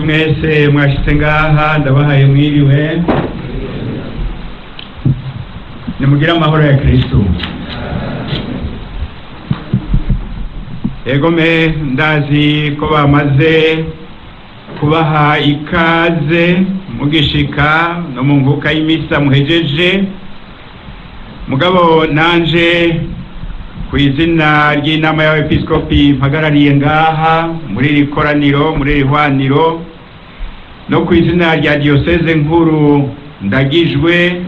bacu mwese mwashitse ngaha ndabahaye mwiriwe, nimugire amahoro ya Kristo. Egome ndazi ko bamaze kubaha ikaze mugishika no mu nkuka y'imisa muhejeje, mugabo nanje ku izina ry'inama y'abepiskopi mpagarariye ngaha muri iri koraniro, muri iri hwaniro, no ku izina rya diyoseze nkuru ndagijwe,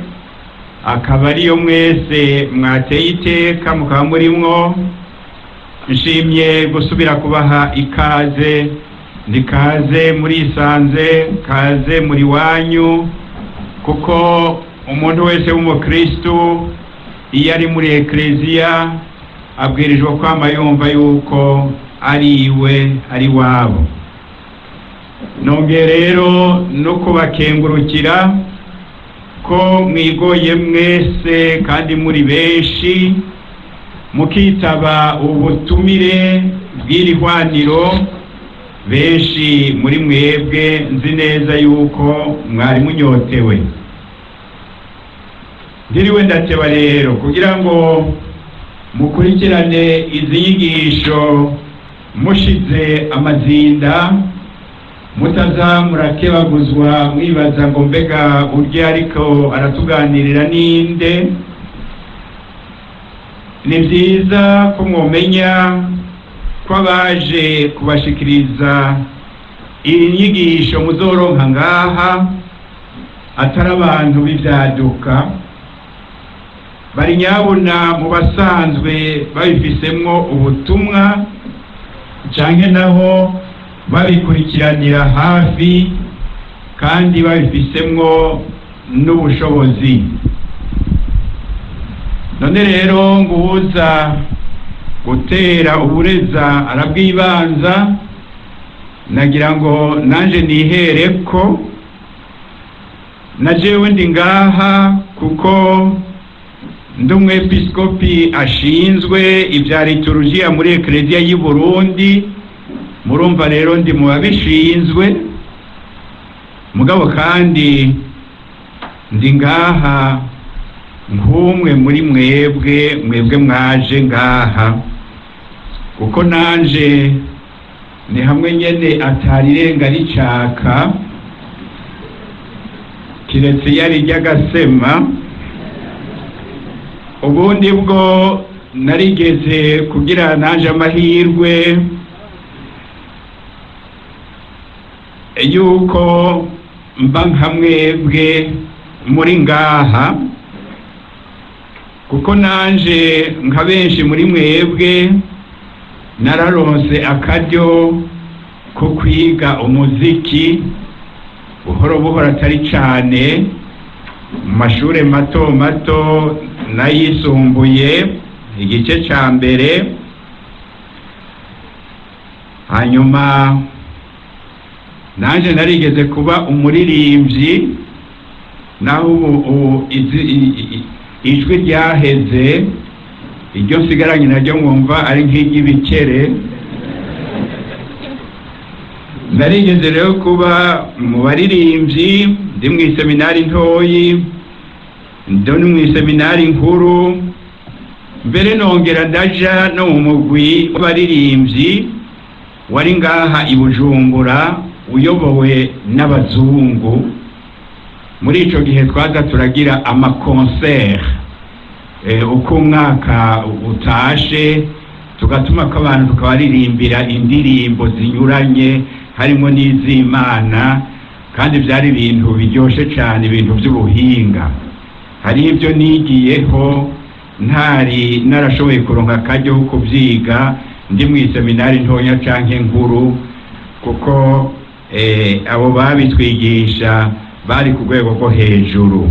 akaba ariyo mwese mwateye iteka mukaba murimwo, nshimye gusubira kubaha ikaze. Ndikaze muri isanze, kaze muri wanyu, kuko umuntu wese w'umukristo iyo ari muri ekleziya abwirijwe kwama yumva yuko ari iwe, ari wabo. Nongeye rero no kubakengurukira ko mwigoye mwese kandi muri benshi mukitaba ubutumire bw'iri hwaniro. Benshi muri mwebwe nzi neza yuko mwari munyotewe. Ndiriwe ndateba rero kugira ngo mukurikirane izi nyigisho mushize amazinda, mutaza murakebaguzwa mwibaza ngo mbega urya ariko aratuganirira ninde. Ni byiza ko mwomenya ko abaje kubashikiriza iyi nyigisho muzoronka ngaha atari abantu b'ivyaduka, bari nyabuna mu basanzwe babifisemwo ubutumwa canke naho babikurikiranira hafi kandi babifisemwo n'ubushobozi. None rero nguza gutera ubureza arabwibanza, nagira ngo nanje nihereko. Najewe ndi ngaha kuko ndi umwepiskopi ashinzwe ibya liturujia muri ekleziya y'u Burundi. Murumva rero ndi mu babishinzwe, mugabo kandi ndi ngaha nk'umwe muri mwebwe mwaje ngaha, kuko nanje ni hamwe nyene atarirenga ricaka, kiretse yari ry'agasema. Ubundi bwo narigeze kugira nanje amahirwe yuko mba nka mwebwe muri ngaha, kuko nanje nka benshi muri mwebwe nararonse akaryo ko kwiga umuziki buhoro buhoro, atari cane mu mashure mato mato n'ayisumbuye, igice ca mbere. Hanyuma nanje narigeze kuba umuririmbyi, naho ubu ijwi ryaheze, iryo nsigaranye naryo mwumva ari nk'iry'ibikere. Narigeze rero kuba mu baririmbyi, ndi mw'iseminari ntoyi, ndi mw'iseminari nkuru, mbere nongera ndaja no mu mugwi w'abaririmbyi wari ngaha i Bujumbura uyobowe n'abazungu. Muri ico gihe twaza turagira amakoncert uko umwaka utashe, tugatuma ko abantu tukabaririmbira indirimbo zinyuranye harimo n'iz'Imana, kandi byari ibintu biryoshe cyane, ibintu by'ubuhinga. Hari ibyo nigiyeho ntari narashoboye kuronka akaryo ko kubyiga ndi mu iseminari ntoya canke nkuru, kuko abo babitwigisha bari ku rwego rwo hejuru.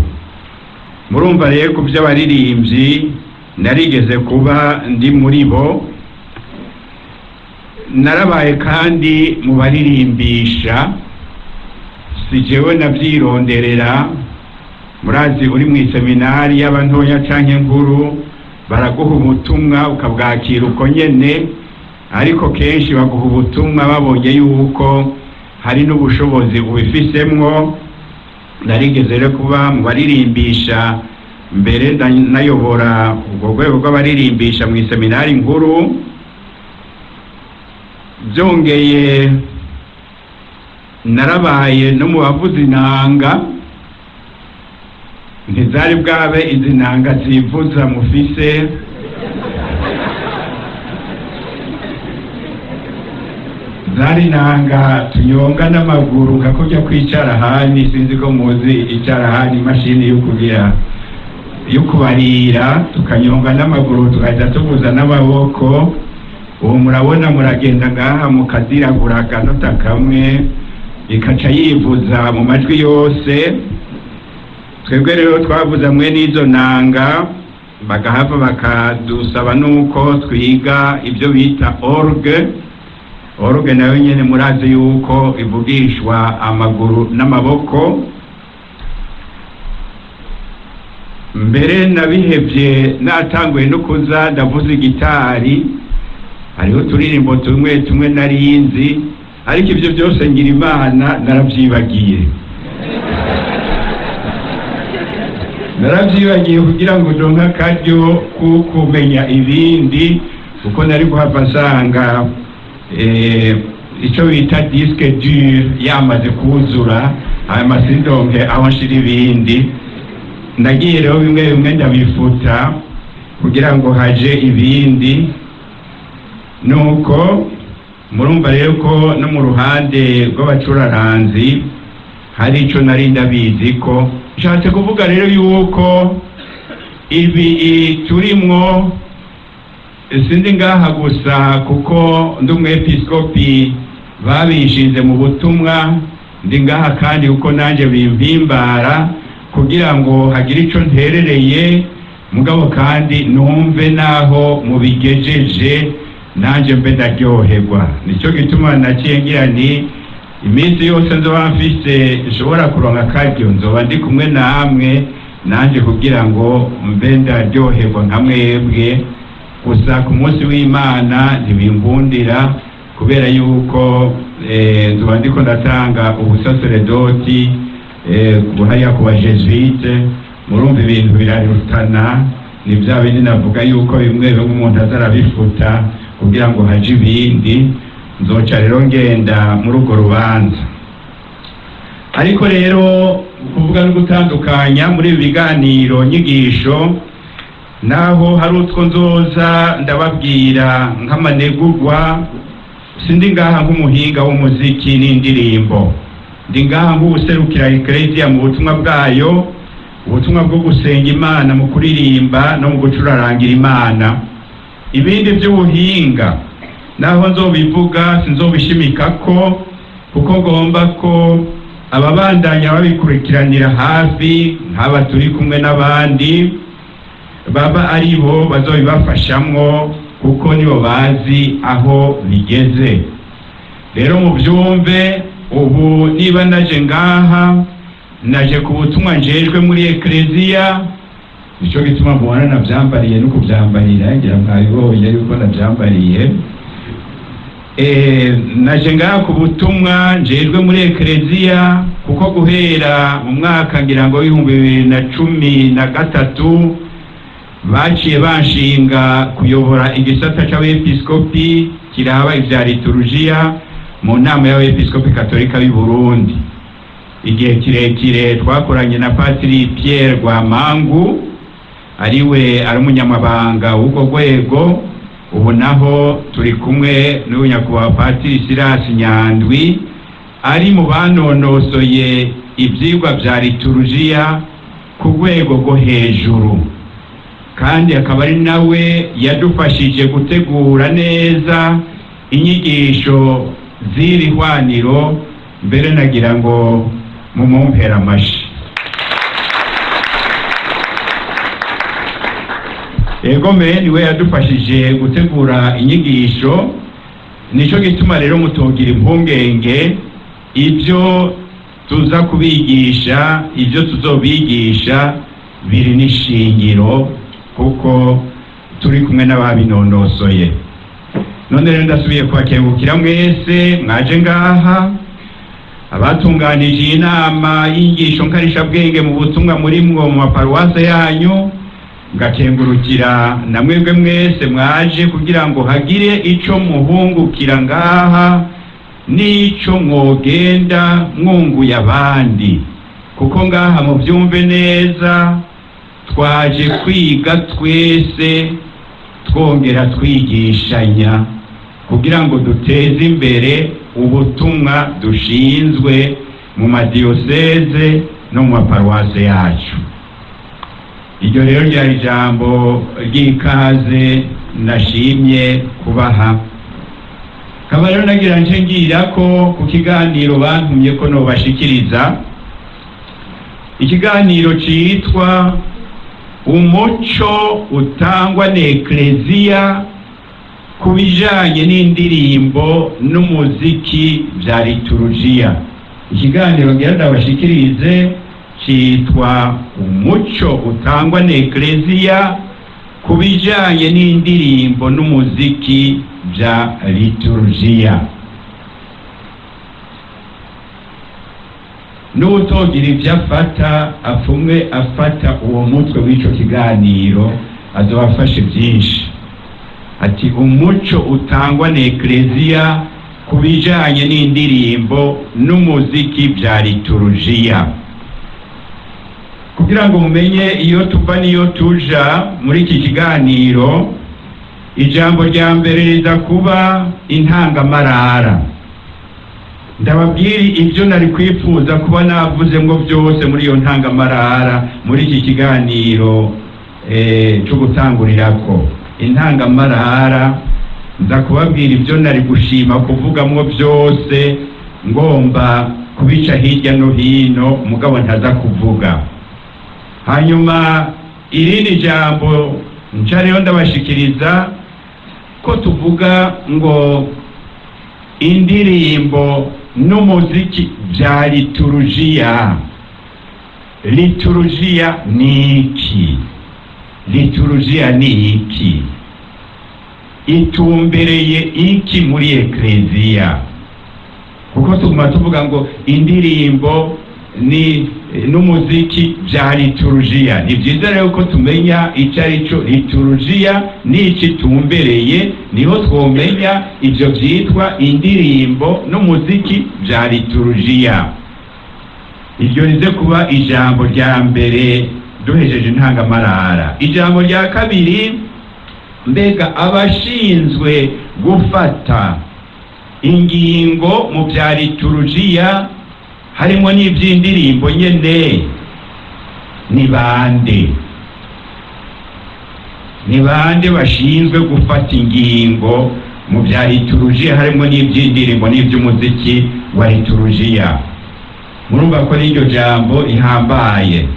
Murumva rero ku by'abaririmbyi narigeze kuba ndi muri bo. Narabaye kandi mu baririmbisha, si jewe navyironderera. Murazi uri mu iseminari y'abantoya canke nkuru baraguha ubutumwa ukabwakira uko nyene, ariko kenshi baguha ubutumwa babonye yuko hari n'ubushobozi ubifisemwo. Narigeze rero kuba mu baririmbisha mbere nayobora ubwo rwego rw'abaririmbisha mu iseminari nkuru. Byongeye narabaye no mu bavuza inanga. Ntizari bwabe izi nanga zivuza mufise, zari nanga tunyonga n'amaguru nka kujya kwicarahani. Sinzi ko muzi icarahani, imashini yo kubarira, tukanyonga n'amaguru tukajya tuvuza n'amaboko. Ubu murabona muragenda ngaha mukadiragura akanota kamwe ikaca yivuza mu majwi yose. Twebwe rero twavuza mwe n'izo nanga, bagahava bakadusaba nuko twiga ibyo bita orgue. Orgue nayo nyene murazi yuko ivugishwa amaguru n'amaboko. Mbere nabihevye natanguye no kuza ndavuza igitari, hariho turirimbo tumwe narinzi, ariko ivyo byose ngira Imana naravyibagiye. Naravyibagiye kugira ngo ndonke akaryo kumenya ibindi, kuko nari kuhava nsanga icyo bita disque dur yamaze kuzura, amasindonke aho nshira ibindi. Ndagiye rero bimwe ndabifuta kugira ngo haje ibindi. Nuko murumva rero ko no mu ruhande rw'abacuraranzi hari ico nari ndabizi ko. Nshatse kuvuga rero yuko ibi turimwo sindi ngaha gusa kuko ndi umwepiskopi babishinze mu butumwa, ndi ngaha kandi kuko nanje bimpimbara kugira ngo hagire ico nterereye, mugabo kandi numve naho mubigejeje nanje mbe ndaryoherwa. Nico gituma naciye ngira nti iminsi yose nzoba mfise nshobora kuronka akaryo nzoba ndi kumwe namwe nanje kugira ngo mbe ndaryoherwa nka mwebwe. Gusa ku munsi w'Imana ntibinkundira kubera yuko nzoba ndiko ndatanga ubusaseredoti hariya ku bajesuite. Murumva ibintu birarutana, ni bya bindi navuga yuko bimwe umuntu azarabifuta kugira ngo haje ibindi. Nzoca rero ngenda muri urwo rubanza. Ariko rero kuvuga no gutandukanya muri ibi biganiro nyigisho, naho hari utwo nzoza ndababwira nk'amanegurwa, sindi ngaha nk'umuhinga w'umuziki n'indirimbo, ndi ngaha nk'userukira Ecclesia mu butumwa bwayo, ubutumwa bwo gusenga Imana mu kuririmba no mu gucurarangira Imana. Ibindi by'ubuhinga naho nzobivuga sinzobishimikako, kuko ngomba ko ababandanya babikurikiranira hafi nk'aba turi kumwe n'abandi baba ari bo bazobibafashamwo, kuko nibo bazi aho bigeze. Rero mubyumve, ubu niba naje ngaha naje ku butumwa njejwe muri Ecclesia, nico gituma mubona navyambariye no kuvyambarira, ngira mwabibonye yuko navyambariye. Naje ngaha ku butumwa njejwe muri Ecclesia, kuko guhera mu mwaka ngira ngo 2013 baciye banshinga kuyobora igisata c'abepiskopi kiraba ivya liturujia mu nama y'abepiskopi katolika y'u Burundi. Igihe kirekire twakoranye na Patiri Pierre Rwamangu, ariwe ari umunyamabanga w'ubwo rwego. Ubu naho turi kumwe n'unyakubahwa Patiri Silas Nyandwi, ari mu banonosoye ivyigwa vya liturujia ku rwego rwo hejuru, kandi akaba ari nawe yadufashije gutegura neza inyigisho z'iri hwaniro. Mbere nagira ngo mumumpera amashi. Egome niwe yadufashije gutegura inyigisho. Nico gituma rero mutogira impungenge, ibyo tuza kubigisha, ibyo tuzobigisha biri n'ishingiro, kuko turi kumwe n'ababinonosoye. None rero ndasubiye kubakengurukira mwese mwaje ngaha, abatunganije iyi nama y'inyigisho nkarishabwenge mu butumwa murimwo mu maparuwase yanyu, ngakengurukira na mwebwe mwese mwaje kugira ngo hagire ico muhungukira ngaha n'ico mwogenda mwunguye abandi, kuko ngaha muvyumve neza twaje kwiga twese twongera twigishanya kugira ngo duteze imbere ubutumwa dushinzwe mu madiyoseze no mu maparuwase yacu. Iryo rero ryari ijambo ry'ikaze nashimye kubaha. Kaba rero nagira nje ngira ko ku kiganiro bantumye ko nobashikiriza, ikiganiro citwa umuco utangwa n'Ekleziya ku bijanye n'indirimbo n'umuziki vya liturujia. Ikiganiro ngira ndabashikirize citwa umuco utangwa n'Ekleziya ku bijanye n'indirimbo n'umuziki vya liturujia. N'utogira ivyo afata apfumwe afata uwo mutwe w'ico kiganiro azobafashe vyinshi. Ati umuco utangwa n'Ekleziya ku bijanye n'indirimbo n'umuziki vya liturujia. Kugira ngo mumenye iyo tuva niyo tuja muri iki kiganiro, ijambo rya mbere riza kuba intangamarara. Ndababwiri ibyo nari kwifuza kuba navuze ngo byose muri iyo ntangamarara muri iki kiganiro cyo gutangurirako. Intangamarara nza kubabwira ibyo nari gushima kuvugamwo byose, ngomba kubica hirya no hino umugabo ntaza kuvuga. Hanyuma irindi jambo nca rero ndabashikiriza ko tuvuga ngo indirimbo n'umuziki vya liturujia. Liturujia ni iki? Liturujia ni iki? Itumbereye iki muri Ekleziya? Kuko tuguma tuvuga ngo indirimbo ni n'umuziki vya liturujia. Ni vyiza rero ko tumenya ico arico liturujia n'iki tumbereye, niho twomenya ivyo vyitwa indirimbo n'umuziki vya liturujia. Iryo rize kuba ijambo rya mbere duhejeje intangamarara. Ijambo rya kabiri, mbega abashinzwe gufata ingingo mu vya liturujia harimo n'ivy'indirimbo nyene ni bande? Ni bande bashinzwe gufata ingingo mu vya liturujia harimo n'ivy'indirimbo n'ivy'umuziki wa liturujia? Murumva ko n'iryo jambo rihambaye.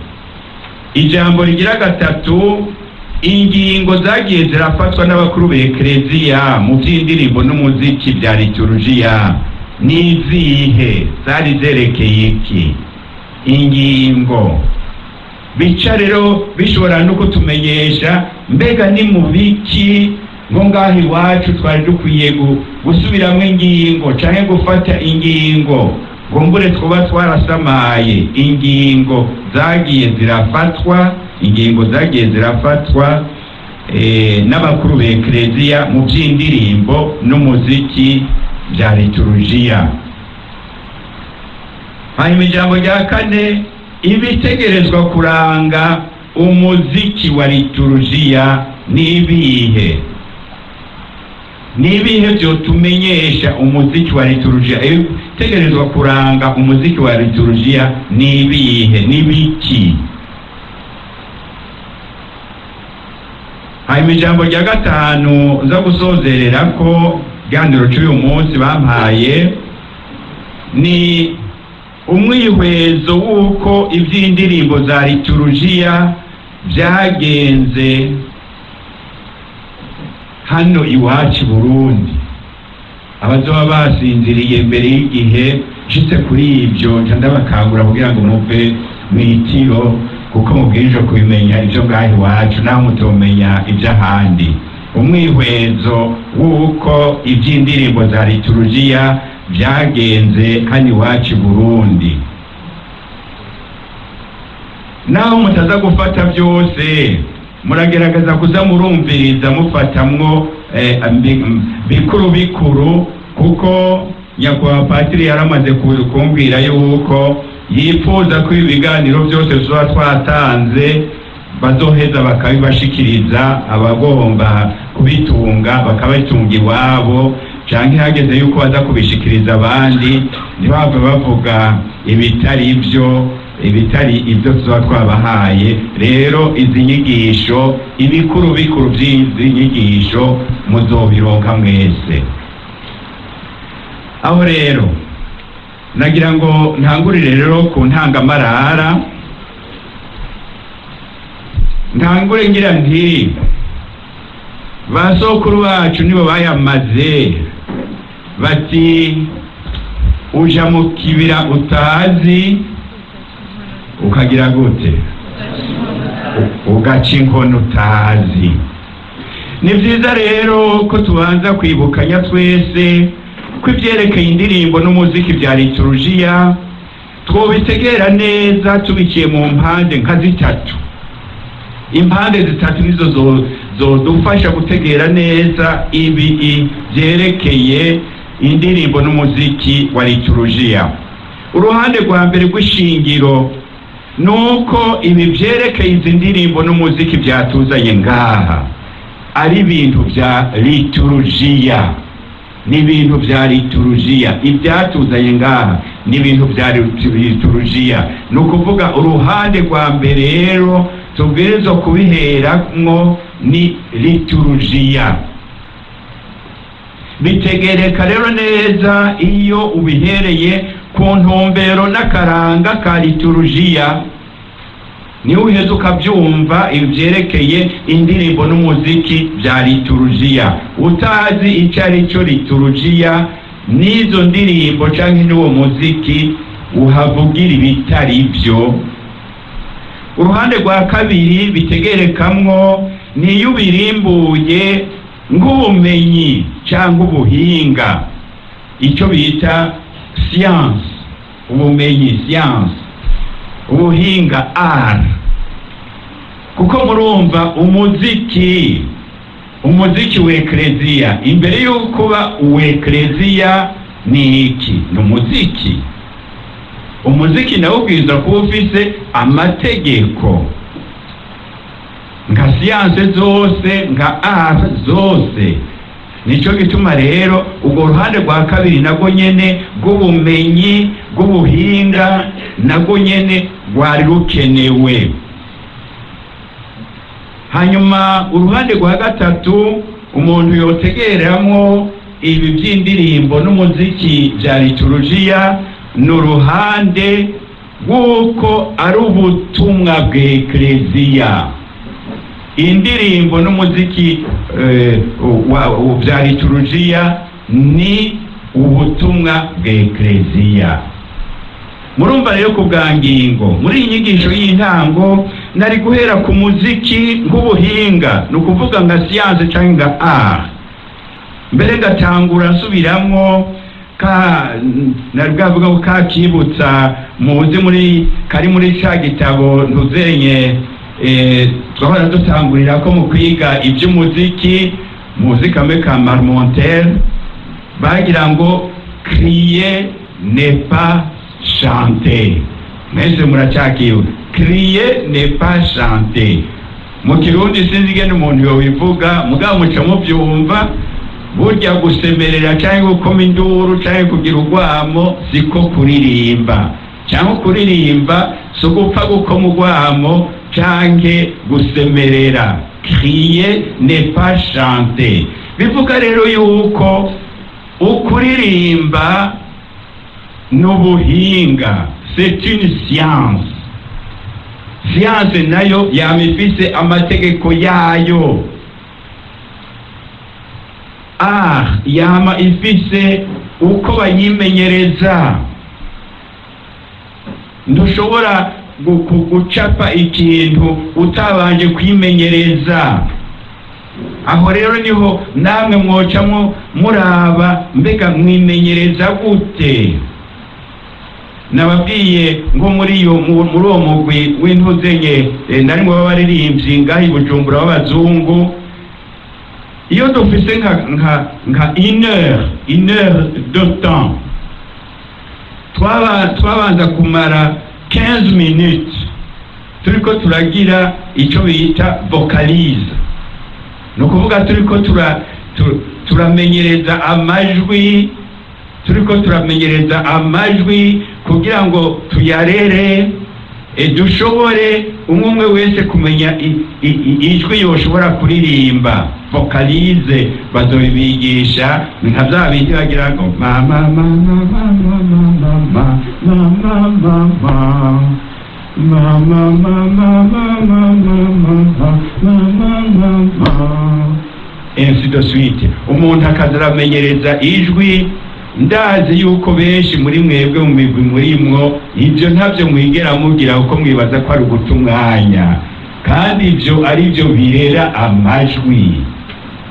Ijambo rigira gatatu, ingingo zagiye zirafatwa n'abakuru b'Ekleziya mu vy'indirimbo n'umuziki vya liturujia nizihe? Zari zerekeye iki? Ingingo bica rero bishobora no kutumenyesha mbega ni mu biki ngo ngaho iwacu twari dukwiye gusubiramwo ingingo canke gufata ingingo ngo mbure twuba twarasamaye. Ingingo zagiye zirafatwa, ingingo zagiye zirafatwa n'abakuru b'Ekleziya mu vy'indirimbo n'umuziki vya liturujia. Hanyuma ijambo rya kane, ibitegerezwa kuranga umuziki wa liturujia nibihe? Nibihe vyotumenyesha umuziki wa liturujia? Ibitegerezwa kuranga umuziki wa liturujia nibihe? Nibiki? Hanyuma ijambo rya gatanu nza gusozererako ikiganiro cy'uyu munsi bampaye ni umwihwezo w'uko iby'indirimbo za liturujia byagenze hano iwacu Burundi. Abazoba basinziriye mbere y'igihe nshitse kuri ibyo nca ndabakangura kugira ngo muve mwitiro, kuko mubwirije kubimenya ibyo ngaho iwacu naho mutomenya iby'ahandi. Umwihwezo w'uko iby'indirimbo za liturujia byagenze hano iwacu i Burundi. Naho mutaza gufata byose, muragerageza kuza murumviriza mufatamwo bikuru bikuru, kuko nyakubahwa patiri yaramaze kumbwira yuko yifuza ko ibiganiro byose tuba twatanze bazoheza bakabibashikiriza abagomba kubitunga, bakabitunga iwabo, canke hageze yuko baza kubishikiriza abandi ntibave bavuga ibitari ibyo tuba twabahaye. Rero izi nyigisho, ibikuru bikuru by'izi nyigisho muzobironka mwese. Aho rero nagira ngo ntangurire rero ku ntangamarara, ntangure ngira nti basokuru bacu nibo bayamaze bati uja mu kibira utazi ukagira gute, ugaca inkono utazi. Ni byiza rero ko tubanza kwibukanya twese ko ibyerekeye indirimbo n'umuziki bya liturujia twobitegera neza tubiciye mu mpande nka zitatu. Impande zitatu nizo zodufasha gutegera neza ibi byerekeye indirimbo n'umuziki wa liturujia. Uruhande rwa mbere rw'ishingiro nuko ibi byerekeye izi ndirimbo n'umuziki byatuzanye ngaha ari ibintu bya liturujia, ni ibintu bya liturujia. Ibyatuzanye ngaha ni ibintu bya liturujia. Ni ukuvuga uruhande rwa mbere rero tubwirizwa kubiheramwo ni liturujia. Bitegereka rero neza iyo ubihereye ku ntumbero n'akaranga ka liturujia, niho uheza ukabyumva ibyerekeye indirimbo n'umuziki bya liturujia. Utazi icyo ari cyo liturujia n'izo ndirimbo cyangwa n'uwo muziki uhavugira ibitari byo. Uruhande rwa kabiri bitegerekamwo niyo ubirimbuye nk'ubumenyi cyangwa ubuhinga, icyo bita science, ubumenyi science, ubuhinga art. Kuko murumva umuziki w'eklezia, imbere y'uko kuba uw'eklezia ni iki? Ni umuziki. Umuziki nawo ubwiza kuba ufise amategeko nka siyanse zose, nka art zose. Nico gituma rero ubwo ruhande rwa kabiri nago nyene rw'ubumenyi bw'ubuhinga nago nyene rwari rukenewe. Hanyuma uruhande rwa gatatu umuntu yotegeramo ibi by'indirimbo n'umuziki bya liturujia n'uruhande rw'uko ari ubutumwa bw'eklezia. Indirimbo n'umuziki bya liturujia ni ubutumwa bw'eklezia. Murumva rero ku bwangingo muri iyi nyigisho y'intango nari guhera ku muziki nk'ubuhinga, ni ukuvuga nka siyanse cyangwa nka art. Mbere ngatangura nsubiramo nari bwavuga ko kakibutsa muzi kari muri cya gitabo ntuzenye twahora dutangurira ko mu kwiga iby'umuziki, muzi kamwe ka Marmontel bagira ngo crier n'est pas chanter. Mwese muracyakiwe, crier n'est pas chanter. Mu Kirundi sinzi ingene umuntu yobivuga, mugabo muca mubyumva. Burya gusemerera cyangwa gukoma induru cyangwa kugira urwamo siko kuririmba, cyangwa kuririmba so gupfa gukoma urwamo cyangwa gusemerera. Crier n'est pas chanter. Bivuga rero yuko ukuririmba n'ubuhinga, c'est une science. Science nayo yamifise amategeko yayo. Yama ifise uko bayimenyereza. Ntushobora gucapa ikintu utabanje kwimenyereza. aho rero niho namwe mwocamwo muraba mbega mwimenyereza gute. Nababwiye ngo muri uwo mugwi w'intuzenye narimwe b'abaririmbyi ngaho i Bujumbura b'abazungu, iyo dufise nka une heure de temps twabanza kumara 15 minutes turiko turagira ico bita vocalize, no kuvuga turiko turamenyereza amajwi, kugira ngo tuyarere dushobore umwe wese kumenya ijwi yoshobora kuririmba. Vocalize bazobibigisha nka bya bindi bagira ngo mama mama mama mama mama mama mama mama mama ainsi de suite. Umuntu akazaramenyereza ijwi. Ndazi yuko benshi muri mwebwe mu migwi murimwo ibyo ntabyo mwigera mugira uko mwibaza ko ari uguta umwanya, kandi ibyo ari byo birera amajwi.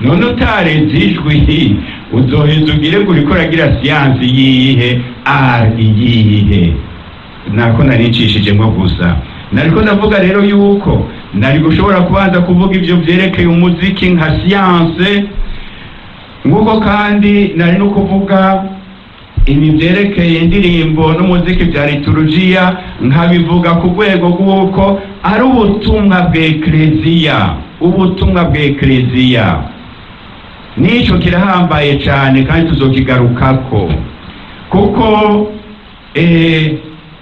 None utareze ijwi uzoheza ugire ngo uriko uragira siyansi yihe iyihe. Nako nanicishijemo gusa, nariko ndavuga rero yuko nari gushobora kubanza kuvuga ibyo byerekeye umuziki nka siyanse, nguko kandi nari no kuvuga ibi byerekeye indirimbo n'umuziki bya liturujia nkabivuga ku rwego rw'uko ari ubutumwa bw'ekleziya. Nico kirahambaye cyane kandi tuzokigarukako, kuko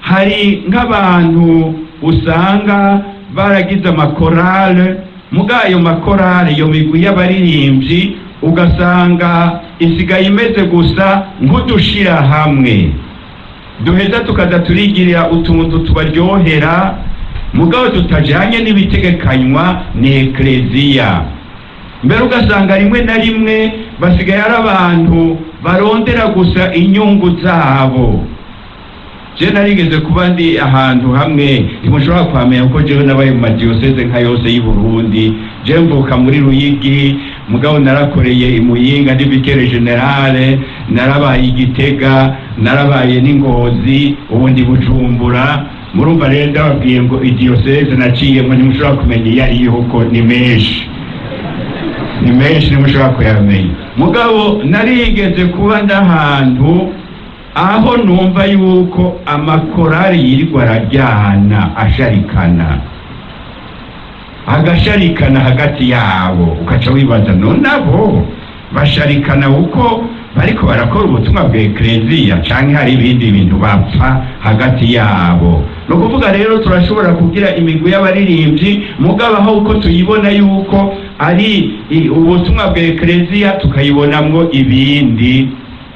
hari nk'abantu usanga baragize amakorale, mugayo makorale iyo migwi y'abaririmbyi ugasanga isigaye imeze gusa nk'udushira hamwe, duheza tukaza turigirira utuntu tubaryohera mugabo tutajanye n'ibitegekanywa ni ekleziya. Mbere ugasanga rimwe na rimwe basigaye ari abantu barondera gusa inyungu zabo. Je narigeze kuba ndi ahantu hamwe ntimushobora kwamenya ko jewe nabaye mu madiyoseze nka yose y'u Burundi. Je mvuka muri Ruyigi, mugabo narakoreye i Muyinga ndi vicaire generale, narabaye Igitega, narabaye n'Ingozi, ubu ndi Bujumbura. Murumva rero ndababwiye ngo idiyoseze naciyemo ntimushobora kumenya iyo ariyo kuko ni menshi ntimushobora kuyamenya. Mugabo narigeze kuba ndahantu aho numva yuko amakorari yirirwa arajyana agasharikana hagati yabo, ukaca wibaza none abo basharikana uko bariko barakora ubutumwa bwa ekleziya canke hari ibindi bintu bapfa hagati yabo. No kuvuga rero turashobora kugira imigwi y'abaririmbyi mugabo aho uko tuyibona yuko ari ubutumwa bwa ekleziya tukayibonamwo ibindi.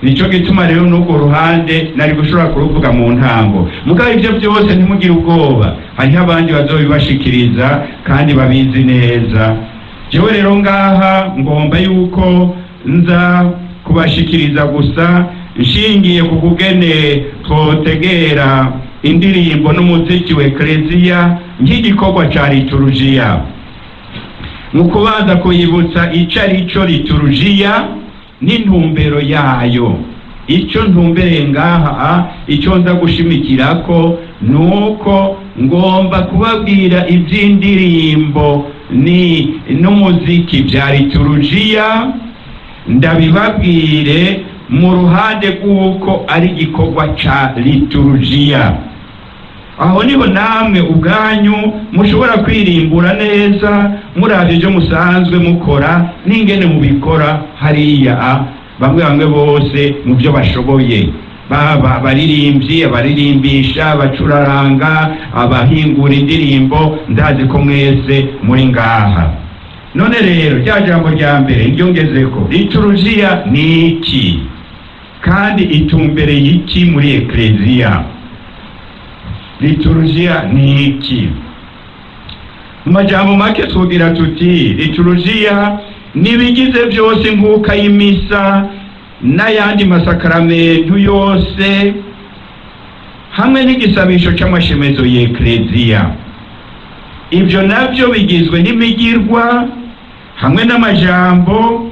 Nico gituma rero n'ubwo ruhande nari gushobora kuruvuga mu ntango, mugabo ibyo byose ntimugire ubwoba, hariho abandi bazobibashikiriza kandi babizi neza. Jewe rero ngaha ngomba yuko nza kubashikiriza gusa nshingiye ku kugene twotegera indirimbo n'umuziki wa ekleziya nk'igikorwa ca liturujia, mu kubanza kuyibutsa ico arico liturujia n'intumbero yayo. Icyo ntumbereye ngaha, icyo nza gushimikirako nuko ngomba kubabwira iby'indirimbo n'umuziki bya liturujia, ndabibabwire mu ruhande rw'uko ari igikorwa ca liturujia. Aho niho namwe ubwanyu mushobora kwirimbura neza muravye ibyo musanzwe mukora n'ingene mubikora hariya. Bamwe bose mu byo bashoboye, baba abaririmbyi, abaririmbisha, abacuraranga, abahingura indirimbo, ndazi ko mwese muri ngaha. None rero rya jambo rya mbere ryongezeko, liturujia ni iki kandi itumbereye iki muri ekleziya? Liturujia ni iki? Mu majambo make twogira tuti liturujia nibigize byose nkuka y'imisa n'ayandi masakaramentu yose hamwe n'igisabisho cy'amashemezo y'ekleziya. Ibyo nabyo bigizwe n'imigirwa hamwe n'amajambo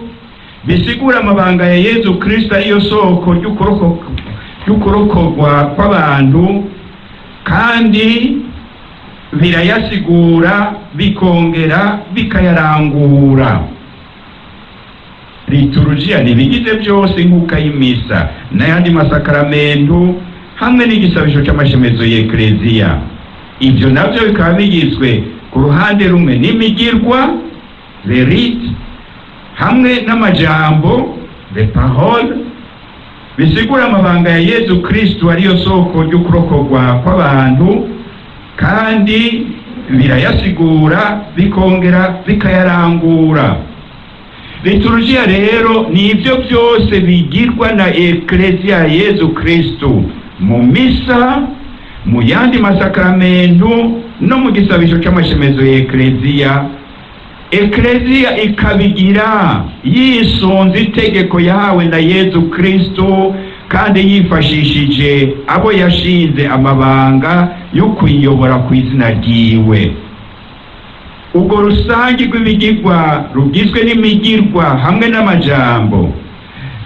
bisigura amabanga ya Yezu Kristo ariyo soko ry'ukurokorwa kw'abantu, kandi birayasigura bikongera bikayarangura. Liturujia nibigize byose nk'uko y'imisa n'ayandi masakaramentu hamwe n'igisabisho cy'amashemezo y'Ekleziya. Ibyo nabyo bikaba bigizwe ku ruhande rumwe n'imigirwa, les rites, hamwe n'amajambo, les paroles, bisigura amabanga ya Yezu Kristo ariyo soko ry'ukurokorwa kw'abantu, kandi birayasigura bikongera bikayarangura. Liturujia rero ni ibyo byose bigirwa na Ekleziya ya Yezu Kristo mu misa, mu yandi masakaramentu no mu gisabisho cy'amashemezo ya Ekleziya. Ekleziya ikabigira yisunze itegeko yahawe na Yezu Kristo, kandi yifashishije abo yashinze amabanga yo kuyobora ku izina ryiwe. Ubwo rusange rw'ibigirwa rugizwe n'imigirwa hamwe n'amajambo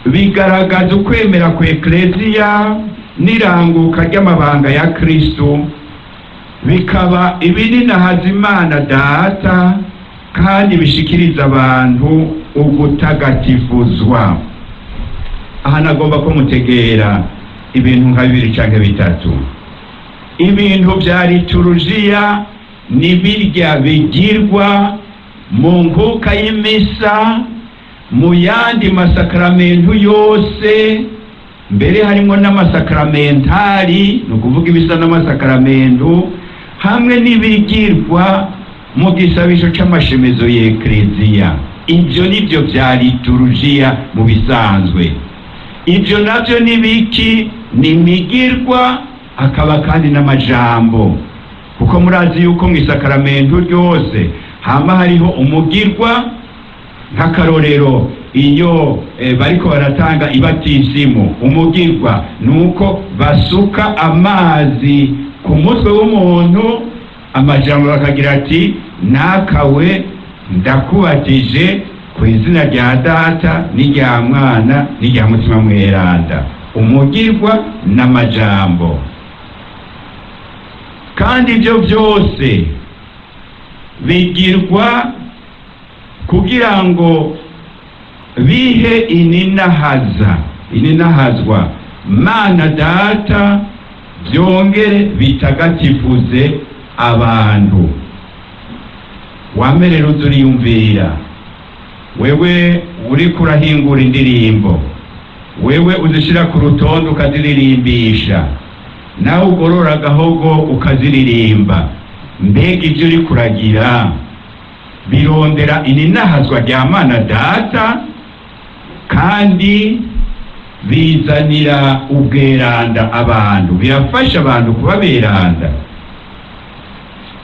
bigaragaza ukwemera ku Ekleziya n'iranguka ry'amabanga ya Kristo, bikaba ibininahaza Imana Data, kandi bishikiriza abantu ugutagatifuzwa. Aha nagomba ko mutegera ibintu nka 2 canke 3. Ibintu bya liturujia ni birya bigirwa mu nkuka y'imisa, mu yandi masakaramentu yose, mbere harimo n'amasakramentari, no kuvuga ibisa n'amasakaramentu, hamwe n'ibigirwa mu gisabisho cy'amashemezo y'Ekleziya. Ibyo nibyo bya liturujia mu bisanzwe. Ibyo nabyo ni biki? Ni imigirwa, akaba kandi n'amajambo. Kuko murazi yuko mu isakaramentu ryose hama hariho umugirwa. Nk'akarorero, iyo bariko baratanga ibatisimu, umugirwa nuko basuka amazi ku mutwe w'umuntu, amajambo bakagira ati nakawe ndakubatije ku izina rya Data n'irya Mwana n'irya Mutima Mweranda. Umugirwa n'amajambo. Kandi ibyo byose bigirwa kugira ngo bihe ininahazwa Mana Data, byongere bitagatifuze abantu. Wamerera uzuriyumvira, wewe uri kurahingura indirimbo, wewe uzishira ku rutondo ukaziririmbisha, nawe ugorora agahogo ukaziririmba. Mbega ibyo uri kuragira birondera ininahazwa rya Mana Data, kandi bizanira ubweranda abantu, birafasha abantu kuba beranda.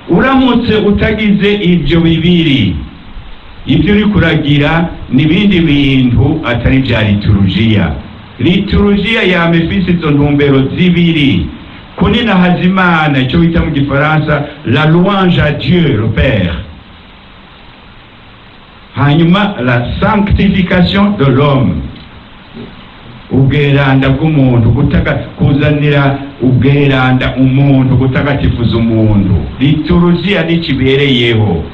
Uramutse utagize ibyo bibiri, ibyo uri kuragira n'ibindi bintu atari bya liturujia. Liturujia yamefise izo ntumbero zibiri: kuninahaza Imana, icyo bita mu Gifaransa la louange à Dieu le Père, hanyuma la sanctification de l'homme, ubweranda bw'umuntu, kuzanira ubweranda umuntu, gutagatifuza umuntu. Liturujia nikibereyeho.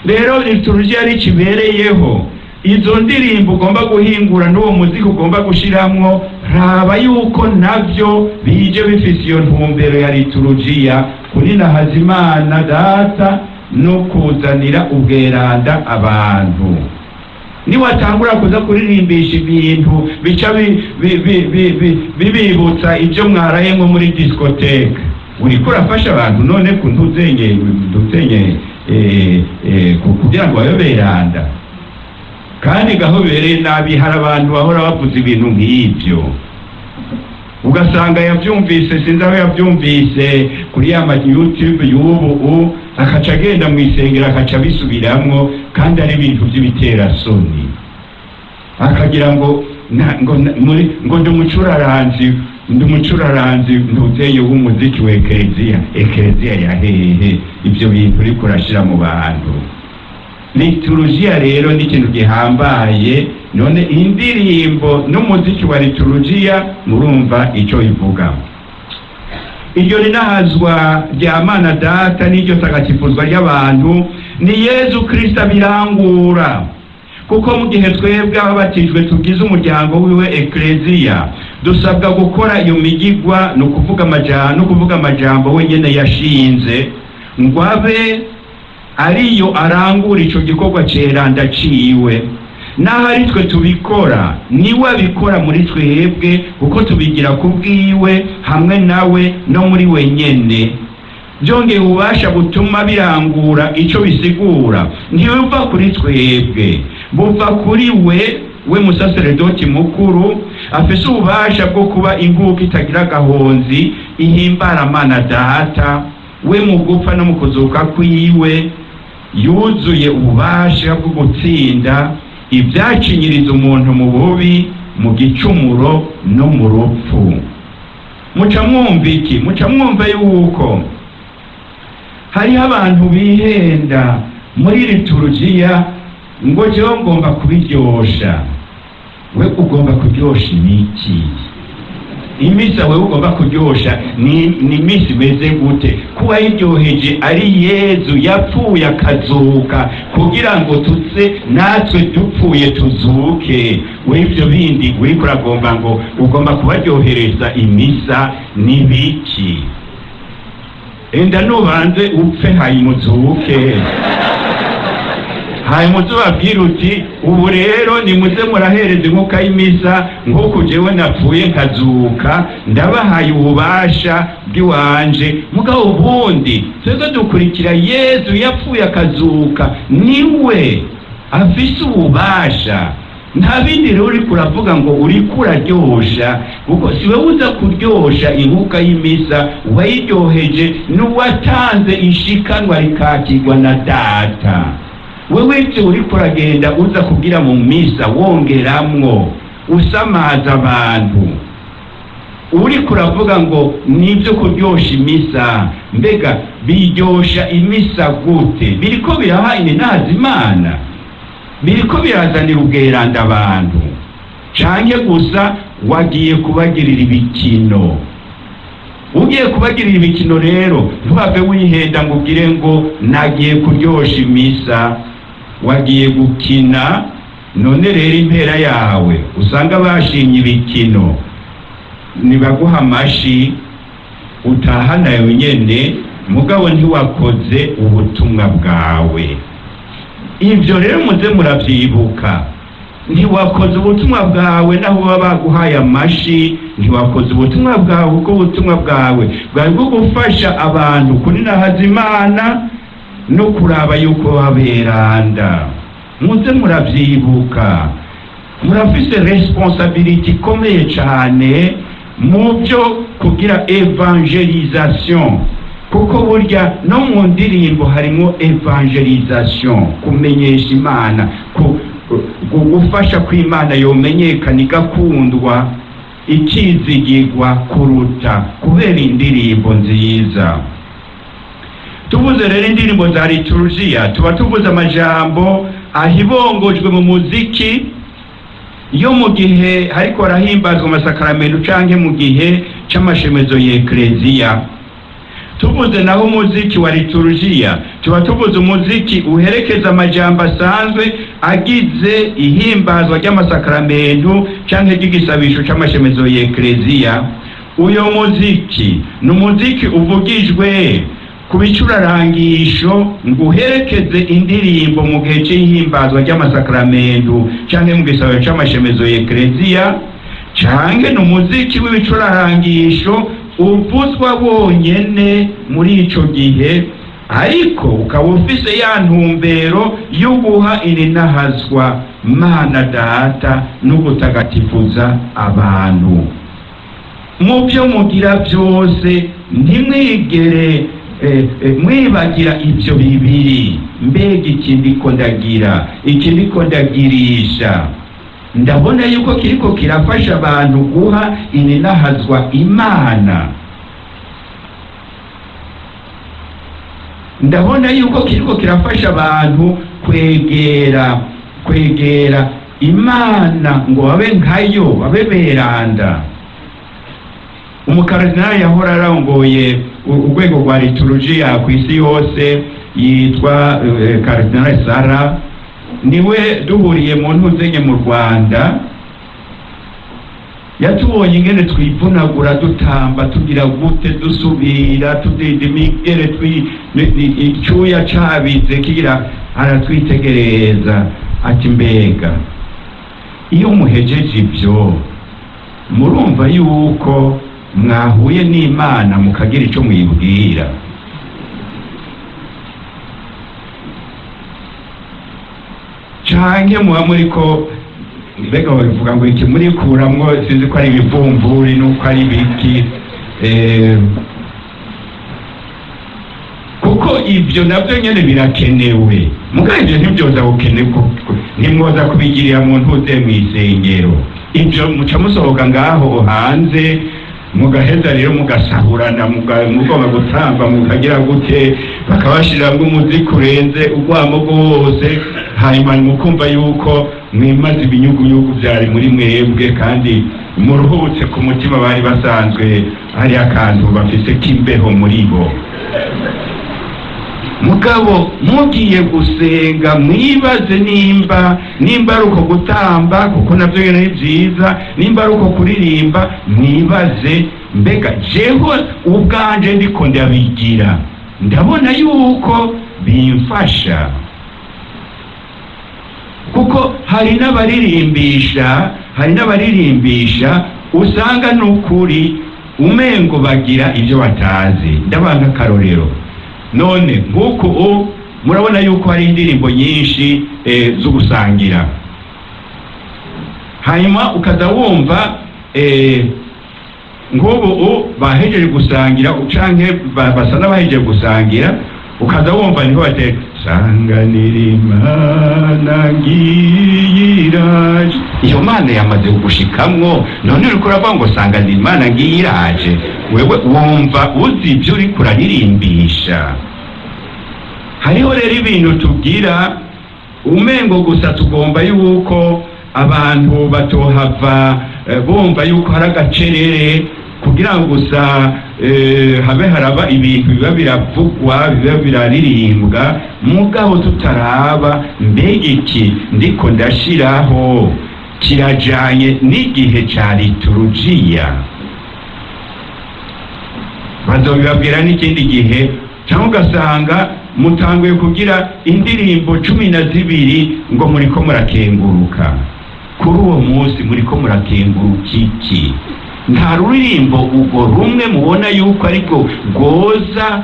Rero liturujia nikibereyeho, izo ndirimbo ugomba guhingura n'uwo muziki ugomba gushiramwo, raba yuko navyo bije bifise iyo ntumbero ya liturujia, kuninahaza Imana Data no kuzanira ubweranda abantu. Niwatangura kuza kuririmbisha ibintu bica bibibutsa ibyo mwarayemwe muri discothèque, uriko urafasha abantu none kuntuzenye kugira ngo bayoberanda. Kandi gahobereye nabi, hari abantu bahora bavuza ibintu nk'ibyo, ugasanga yabyumvise, sinzi aho yabyumvise, kuri ya YouTube y'ubu, akaca agenda mu isengero akaca bisubiramwo, kandi ari ibintu by'ibiterasoni. Akagira ngo ndi umucuraranzi ntuzeye w'umuziki wa Ekleziya. Ekleziya ya hehe? Ibyo bintu uri kurashira mu bantu. Liturujia rero ni ikintu gihambaye. None indirimbo n'umuziki wa liturujia murumva ico ivuga. Iryo rinahazwa rya Mana Data n'iryo tagatifuzwa ry'abantu ni Yezu Kristo abirangura. Kuko mu gihe twebwe ababatijwe tugize umuryango wiwe Eklezia, dusabwa gukora iyo migigwa no kuvuga amajambo wenyene yashinze ngo abe ariyo arangura ico gikorwa ceranda ciwe. Naho ari twe tubikora, niwe abikora muri twebwe kuko tubigira kubwiwe hamwe nawe no muri wenyene. Byongeye ububasha butuma birangura ico bisigura ntibuva kuri twebwe, buva kuri we musaseredoti mukuru afise ububasha bwo kuba inguka itagira gahonzi ihimbara Mana Data. We mu gupfa no mu kuzuka kwiwe yuzuye ububasha bwo gutsinda ibyacinyiriza umuntu mu bubi, mu gicumuro no mu rupfu. Muca mwumva iki? Muca mwumva yuko hariho abantu bihenda muri liturujia ngo jewe ngomba kubiryosha. We ugomba kuryosha imiki? Imisa we ugomba kuryosha ni misi meze gute? Kuba yiryoheje ari Yezu yapfuye akazuka kugira ngo tuze natwe dupfuye tuzuke. We ivyo bindi uriko uragomba ngo ugomba kubaryohereza imisa n'ibiki? Enda nubanze upfe hayimuzuke. Hayimuzu babwira uti ubu rero nimuze murahereza inkuka y'imisa nk'uko jewe napfuye nkazuka, ndabahaye ububasha bw'iwanje. Mugabo ubundi twebwe dukurikira Yezu yapfuye akazuka, niwe afise ububasha. Nta bindi rero uriko uravuga ngo uriko uraryosha, kuko siwe uza kuryosha inkuka y'imisa, uwayiryoheje n'uwatanze ishikanwa rikakirwa na Data. Wewe ivyo uriko uragenda uza kugira mu misa wongeramwo usamaza abantu, uriko uravuga ngo nivyo kuryosha imisa. Mbega biryosha imisa gute? Biriko biraha ininaza Imana? Biriko birazanira ubweranda abantu? Canke gusa wagiye kubagirira ibikino? Ugiye kubagirira ibikino rero ntubave wihenda ngo ugire ngo nagiye kuryosha imisa. Wagiye gukina, none rero impera yawe usanga bashimye ibikino, nibaguha amashi utahana wenyene, mugabo ntiwakoze ubutumwa bwawe. Ivyo rero muze muravyibuka, ntiwakoze ubutumwa bwawe naho baba baguhaye amashi, ntiwakoze ubutumwa bwawe kuko ubutumwa bwawe bwari bwo gufasha abantu kuninahaza Imana no kuraba yuko baberanda. Muze muravyibuka, murafise responsability ikomeye cane mu byo kugira evangelisation, kuko burya no mu ndirimbo harimo evangelisation, kumenyesha Imana, gufasha ko Imana yomenyekana igakundwa ikizigirwa kuruta kubera indirimbo nziza. Tuvuze rero indirimbo za liturujia, tuba tuvuze amajambo ahibongojwe mu muziki yo mu gihe hariko arahimbazwa amasakaramentu canke mu gihe c'amashemezo y'Eklezia. Tuvuze naho umuziki wa liturujia, tuba tuvuze umuziki uherekeza amajambo asanzwe agize ihimbazwa ry'amasakaramentu canke ry'igisabisho c'amashemezo y'Eklezia. Uyo muziki ni umuziki uvugijwe ku bicurarangisho ngo uherekeze indirimbo mu gihe cy'ihimbazwa ry'amasakaramentu canke mu gisabisho c'amashemezo y'Eklezia, canke ni umuziki w'ibicurarangisho uvuzwa wonyene muri ico gihe, ariko ukaba ufise ya ntumbero yo guha ininahazwa Mana Data no gutagatifuza abantu. Mu byo mugira byose ntimwigere mwibagira ivyo bibiri. Mbega iki ndiko ndagira, iki ndiko ndagirisha, ndabona yuko kiriko kirafasha abantu guha ininahazwa Imana. ndabona yuko kiriko kirafasha abantu kwegera Imana ngo babe nkayo, babe beranda. Umukaridinali yahora arongoye urwego rwa liturujia ku isi yose yitwa Karidinali Sara, niwe duhuriye mu ntuzenye mu Rwanda, yatubonye ingene twivunagura dutamba tugira gute dusubira tudida imigere icyuya cabize kira, aratwitegereza ati mbega iyo muhejeje ibyo murumva yuko mwahuye n'Imana mukagira ico mwibwira? Canke muba muriko mbega bavuga ngo iki muri kuramwo, sinzi ko ari ibivumvuri nuko ari biki, kuko ibyo nabyo nyene birakenewe. Mugabo ivyo ntibyoza gukenerwa, ntimwoza kubigirira mu ntuze mw'isengero. Ibyo muca musohoka ngaho hanze mugaheza rero mugasahurana, mugomba gutamba mukagira gute, bakabashiramwo umuziki urenze urwamo rwose, hanyuma mukumva yuko mwimaze ibinyugunyugu vyari muri mwebwe kandi muruhutse ku mutima. Bari basanzwe hari akantu bafise k'imbeho muri bo. Mugabo mugiye gusenga mwibaze nimba ari uko gutamba, kuko navyo nyene ni vyiza, nimba ari uko kuririmba mwibaze mbega jewe ubwanje ndiko ndabigira ndabona yuko bimfasha. Kuko hari n'abaririmbisha usanga n'ukuri umengo bagira ibyo batazi. Ndabanga akarorero, none nk'uko murabona yuko hari indirimbo nyinshi zo gusangira, hanyuma ukaza wumva nk'ubu bahejeje gusangira canke basa n'abahejeje gusangira, ukaza wumva niho bate sanganira Imana ngiyiraje. Iyo Mana yamaze kugushikamwo, none uriko uravuga ngo sanganira Imana ngiyiraje, wewe wumva uzi ibyo uriko uraririmbisha. Hariho rero ibintu tugira umengo gusa tugomba yuko abantu batohava bumva yuko hari agacerere, kugira ngo gusa habe haraba ibintu biba biravugwa, biba biraririmbwa, mugabo tutaraba mbega iki ndiko ndashiraho kirajanye n'igihe ca liturujia. Bazobibabwira n'ikindi gihe, cyangwa ugasanga mutanguye kugira indirimbo 12 ngo muriko murakenguruka. Kuri uwo munsi muriko murakenguruka iki? Nta ruririmbo ubwo rumwe mubona yuko ariko rwoza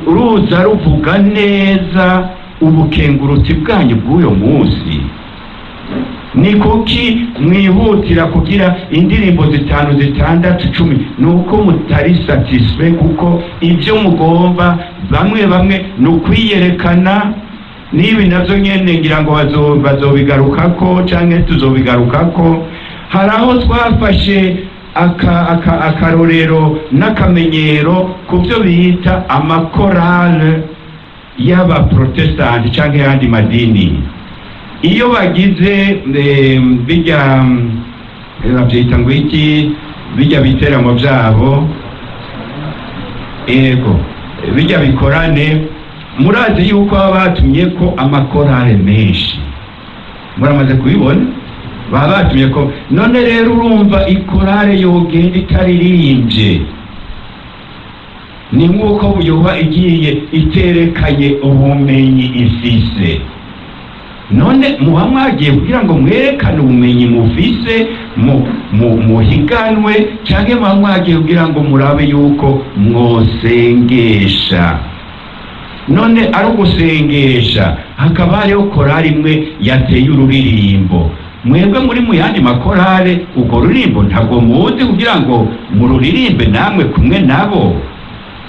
ruza ruvuga neza ubukengurutsi bwanyu bw'uyo munsi? Ni kuki mwihutira kugira indirimbo 5, 6, 10? Nuko mutari satisfait, kuko ibyo mugomba bamwe nukwiyerekana. Nibi navyo nyene ngira ngo bazobigarukako canke tuzobigarukako. Haraho twafashe akarorero n'akamenyero ku byo bita amakorale y'abaprotestanti canke yandi madini. Iyo bagize bijya bavyita ngo iki, bijya biteramo vyabo, bijya bikorane, murazi yuko batumye ko amakorale menshi, muramaze kubibona, batumye ko. None rero urumva ikorale yogenda itaririmbye, ni nk'uko yoba igiye iterekanye ubumenyi ifise. None muba mwagiye kugira ngo mwerekane ubumenyi mufise muhiganwe, cyangwa muba mwagiye kugira ngo murabe yuko mwosengesha? None ari ugusengesha hakaba hariho korali imwe yateye ururirimbo, mwebwe muri mu yandi makorale urwo ruririmbo ntabwo muzi kugira ngo mururirimbe namwe kumwe nabo,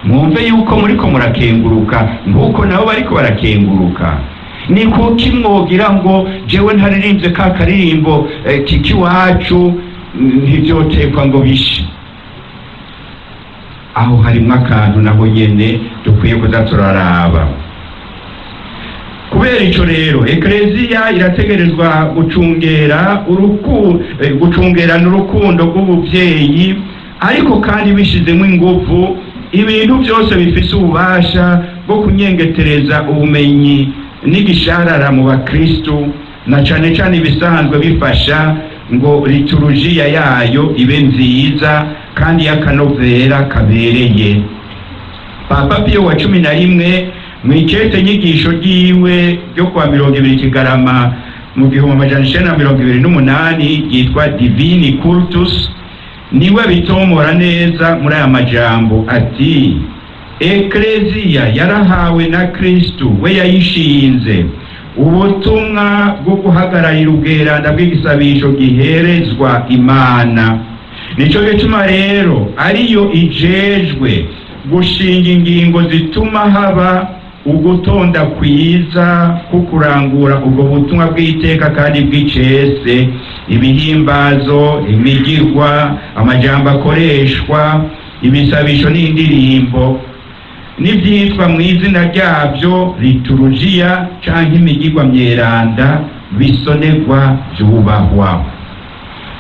mwumve yuko muriko murakenguruka nk'uko nabo bariko barakenguruka. Ni kuki mwogira ngo jewe ntaririmbye ka karirimbo kiki wacu ntibyotekwa ngo bishe? aho harimwo akantu naho nyene dukwiye kuza turaraba. Kubera ico rero ekleziya irategerezwa gucungerana urukundo rw'ubuvyeyi, ariko kandi bishizemo ingufu ibintu byose bifise ububasha bwo kunyengetereza ubumenyi n'igisharara mu bakristu, na cane cane ibisanzwe bifasha ngo liturujia yayo ibe nziza kandi y'akanovera kabereye. Papa Pio wa 11 mw'icete nyigisho ryiwe ryo kwa 20 Kigarama mu 1928 yitwa Divini Cultus, niwe bitomora neza muri aya majambo ati: ekleziya yarahawe na Kristu, we yayishinze ubutumwa bwo guhagararira ubweranda bw'igisabisho giherezwa Imana. Nico gituma rero ariyo ijejwe gushinga ingingo zituma haba ugutonda kwiza kukurangura ubwo butumwa bw'iteka kandi bw'icese, ibihimbazo, imigirwa, amajambo akoreshwa, ibisabisho n'indirimbo n'ivyitwa mu izina ryabyo liturujia canke imigirwa myeranda bisonerwa vyubahwa.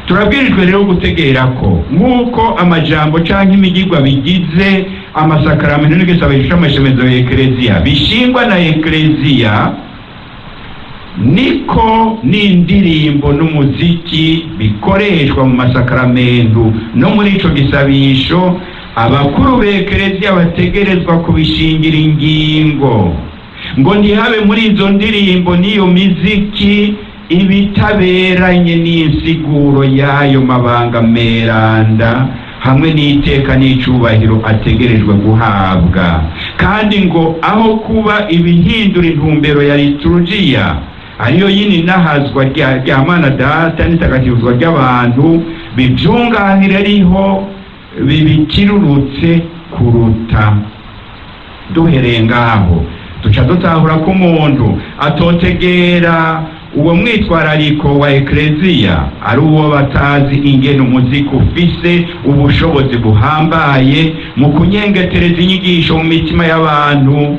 Turabwirijwe rero gutegera ko nk'uko amajambo canke imigirwa bigize amasakaramentu n'igisabisho c'amashemezo ya ekleziya bishingwa na ekleziya, niko n'indirimbo n'umuziki bikoreshwa mu masakaramentu no muri ico gisabisho abakuru b'ekleziya bategerezwa kubishingira ingingo, ngo ntihabe muri izo ndirimbo n'iyo miziki ibitaberanye n'insiguro y'ayo mabanga meranda hamwe n'iteka n'icubahiro ategerejwe guhabwa. Kandi ngo aho kuba ibihindura intumbero ya liturujia ariyo yini nahazwa rya Mana Data n'itagatifuzwa ry'abantu, bivyunganire ariho bibikirurutse kuruta. Duhereye ngaho duca dutahura ko umuntu atotegera uwo mwitwarariko wa ekleziya ari uwo batazi ingene umuziki ufise ubushobozi buhambaye mu kunyengetereza inyigisho mu mitima y'abantu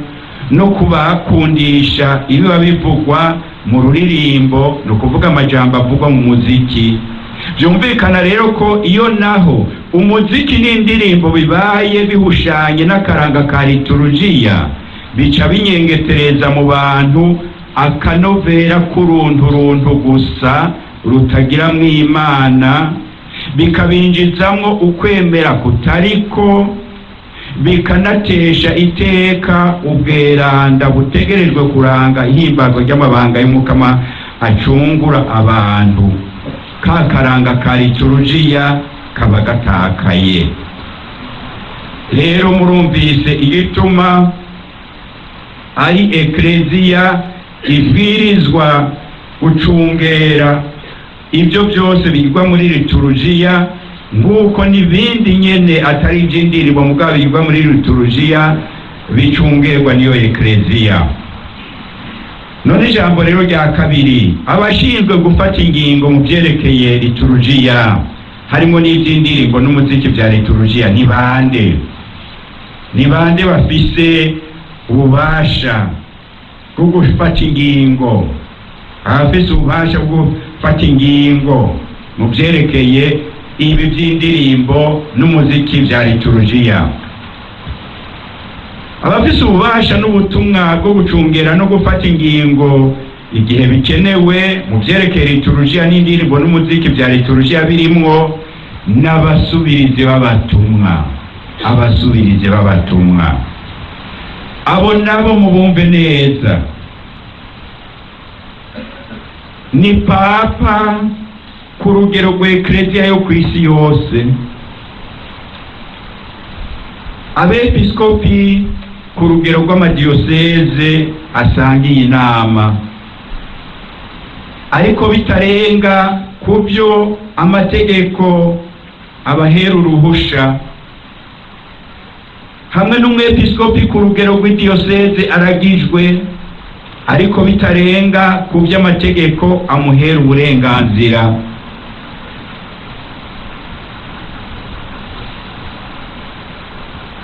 no kubakundisha ibiba bivugwa mu ruririmbo, no kuvuga amajambo avugwa mu muziki. Vyumvikana rero ko iyo naho umuziki n'indirimbo bibaye bihushanye n'akaranga ka liturujia, bica binyengetereza mu bantu akanovera k'urunturuntu gusa rutagiramwo Imana, bikabinjizamwo ukwemera kutariko, bikanatesha iteka ubweranda butegerejwe kuranga ihimbazwa ry'amabanga y'Umukama acungura abantu. Ka karanga ka liturujia kaba gatakaye. Rero murumvise igituma ari ekleziya ibwirizwa gucungera ibyo byose bigwa muri liturujia, nk'uko n'ibindi nyene atari iby'indirimbo mugabo bigwa muri liturujia bicungerwa niyo ekleziya. None ijambo rero rya kabiri, abashinzwe gufata ingingo mu byerekeye liturujia harimo n'iby'indirimbo n'umuziki bya liturujia ni bande? Ni bande bafise ububasha bwo gufata ingingo? Abafise ububasha bwo gufata ingingo mu byerekeye ibi by'indirimbo n'umuziki bya liturujia, abafise ububasha n'ubutumwa bwo gucungera no gufata ingingo igihe bikenewe mu byerekeye liturujia n'indirimbo n'umuziki bya liturujia birimwo n'abasubirizi b'abatumwa. Abasubirizi b'abatumwa abo nabo mubumve neza, ni papa ku rugero rw'ekleziya yo ku isi yose, abepiskopi ku rugero rw'amadiyoseze asangiye inama, ariko bitarenga ku byo amategeko abahera uruhusha, hamwe n'umwepiskopi ku rugero rw'idiyoseze aragijwe, ariko bitarenga ku by'amategeko amuhera uburenganzira.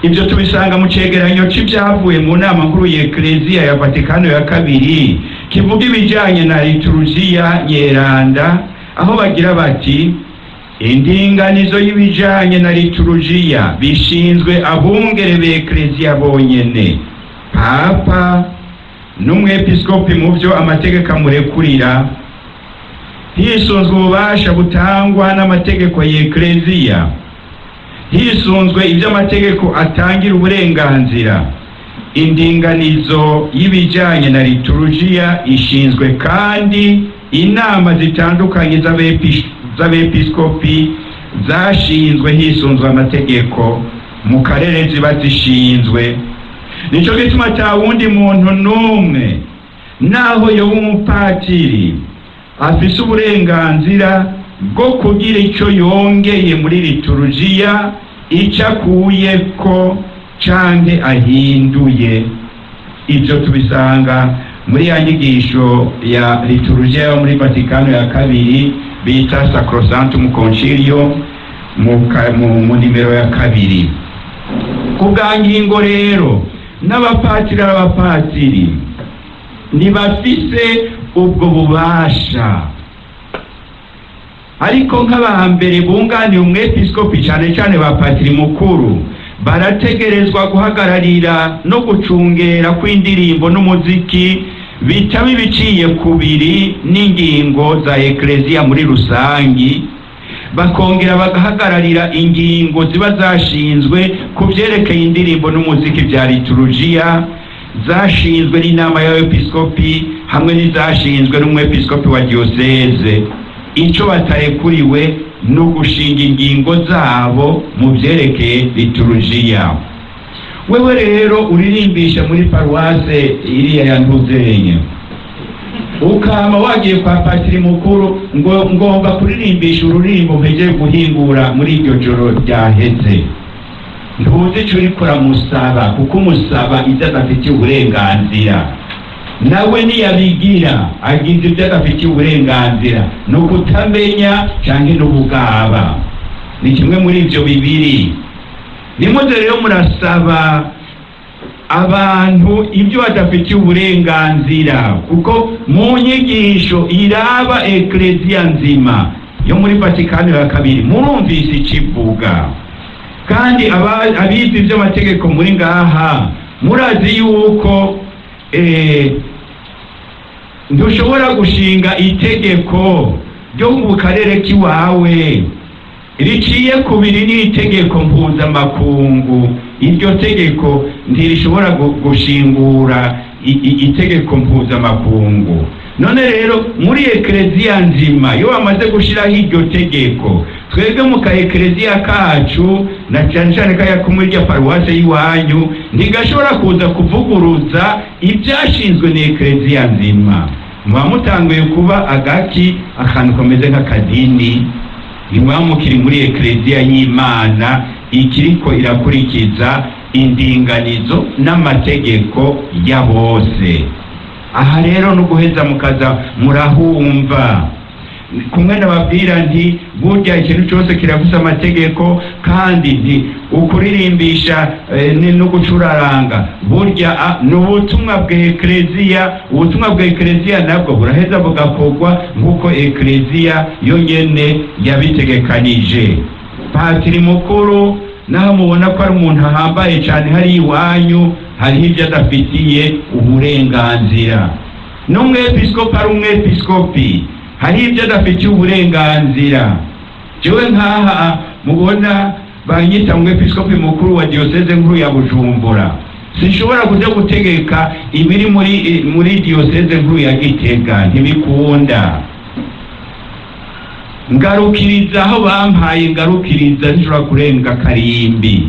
ibyo tubisanga mu cegeranyo c'ivyavuye mu nama nkuru ya Ekleziya ya Vatikano ya kabiri kivuga ibijanye na liturujia nyeranda, aho bagira bati indinganizo y'ibijanye na liturujia bishinzwe abungere b'Ekleziya bonyene, papa n'umwepiskopi mu vyo amategeko amurekurira, hisunzwe ububasha butangwa n'amategeko ya Ekleziya, hisunzwe ibyo amategeko atangira uburenganzira. Indinganizo y'ibijanye na liturujia ishinzwe kandi inama zitandukanye z'abepiskopi zashinzwe hisunzwe amategeko mu karere ziba zishinzwe. Nico gituma ata wundi muntu n'umwe naho yoba umupatiri afise uburenganzira bwo kugira icyo yongeye muri liturujia, icyo akuyeko canke ahinduye. Ibyo tubisanga muri ya nyigisho ya liturujia yo muri Vatikano ya kabiri bita Sacrosanctum Concilium mu nimero ya kabiri. Kubwa ngingo rero n'abapatiri ntibafise ubwo bubasha, ariko nk'abambere bunganiye umwepiskopi cyane cyane ba patiri mukuru barategerezwa guhagararira no gucungera kw'indirimbo n'umuziki bitaba ibiciye kubiri n'ingingo za Ekleziya muri rusangi, bakongera bagahagararira ingingo ziba zashinzwe ku vyerekeye indirimbo n'umuziki vya liturujia zashinzwe n'inama y'abepiskopi hamwe n'izashinzwe n'umwepiskopi wa diocese. Ico batarekuriwe no gushinga ingingo zabo mu vyerekeye liturujia. Wewe rero uririmbisha muri paruwase iriya ya Ntuzenye, ukama wagiye kwa patiri mukuru ngo ngomba kuririmbisha ururimbo mpeje guhingura muri iryo joro ryaheze, ntuzi ico uriko uramusaba, kuko umusaba ivyo adafitiye uburenganzira. Nawe niyabigira agize ibyo adafitiye uburenganzira, no kutamenya canke n'ubugaba, ni kimwe muri ivyo bibiri. Nimuze rero murasaba abantu ibyo badafitiye uburenganzira, kuko mu nyigisho iraba Ekleziya nzima yo muri Vatikano ya kabiri murumvise ikivuga, kandi abizi ivy'amategeko muri ngaha murazi yuko ntushobora gushinga itegeko ryo mu karere k'iwawe riciye kubiri n'itegeko mpuzamakungu. Iryo tegeko ntirishobora gushingura itegeko mpuzamakungu. None rero muri Ekleziya nzima iyo bamaze gushiraho iryo tegeko, twebwe mu ka Ekleziya kacu na cyane cyane kaya kumuri rya paruwase y'iwanyu ntigashobora kuza kuvuguruza ibyashinzwe na Ekleziya nzima. Muba mutanguye kuba agaki, akantu kameze nk'akadini. Nimwe mukiri muri Ekleziya y'Imana ikiriko irakurikiza indinganizo n'amategeko ya bose. Aha rero no guheza mukaza murahumva kumwe nababwira nti burya ikintu cyose kirafise amategeko, kandi nti ukuririmbisha no gucuraranga burya n'ubutumwa bwa Ekleziya. Ubutumwa bwa Ekleziya nabwo buraheza bugakorwa nk'uko Ekleziya yonyene yabitegekanije. Patiri mukuru naho mubona ko ari umuntu ahambaye cyane hari iwanyu, hariho ibyo adafitiye uburenganzira. N'umwepiskopi ari umwepiskopi, hari ibyo adafitiye uburenganzira. Jewe nkaha mubona banyita umwepiskopi mukuru wa diocese nkuru ya Bujumbura, sinshobora kuja gutegeka ibiri muri diocese nkuru ya Gitega, ntibikunda. Ngarukiriza aho bampaye, ngarukiriza nshobora kurenga karimbi.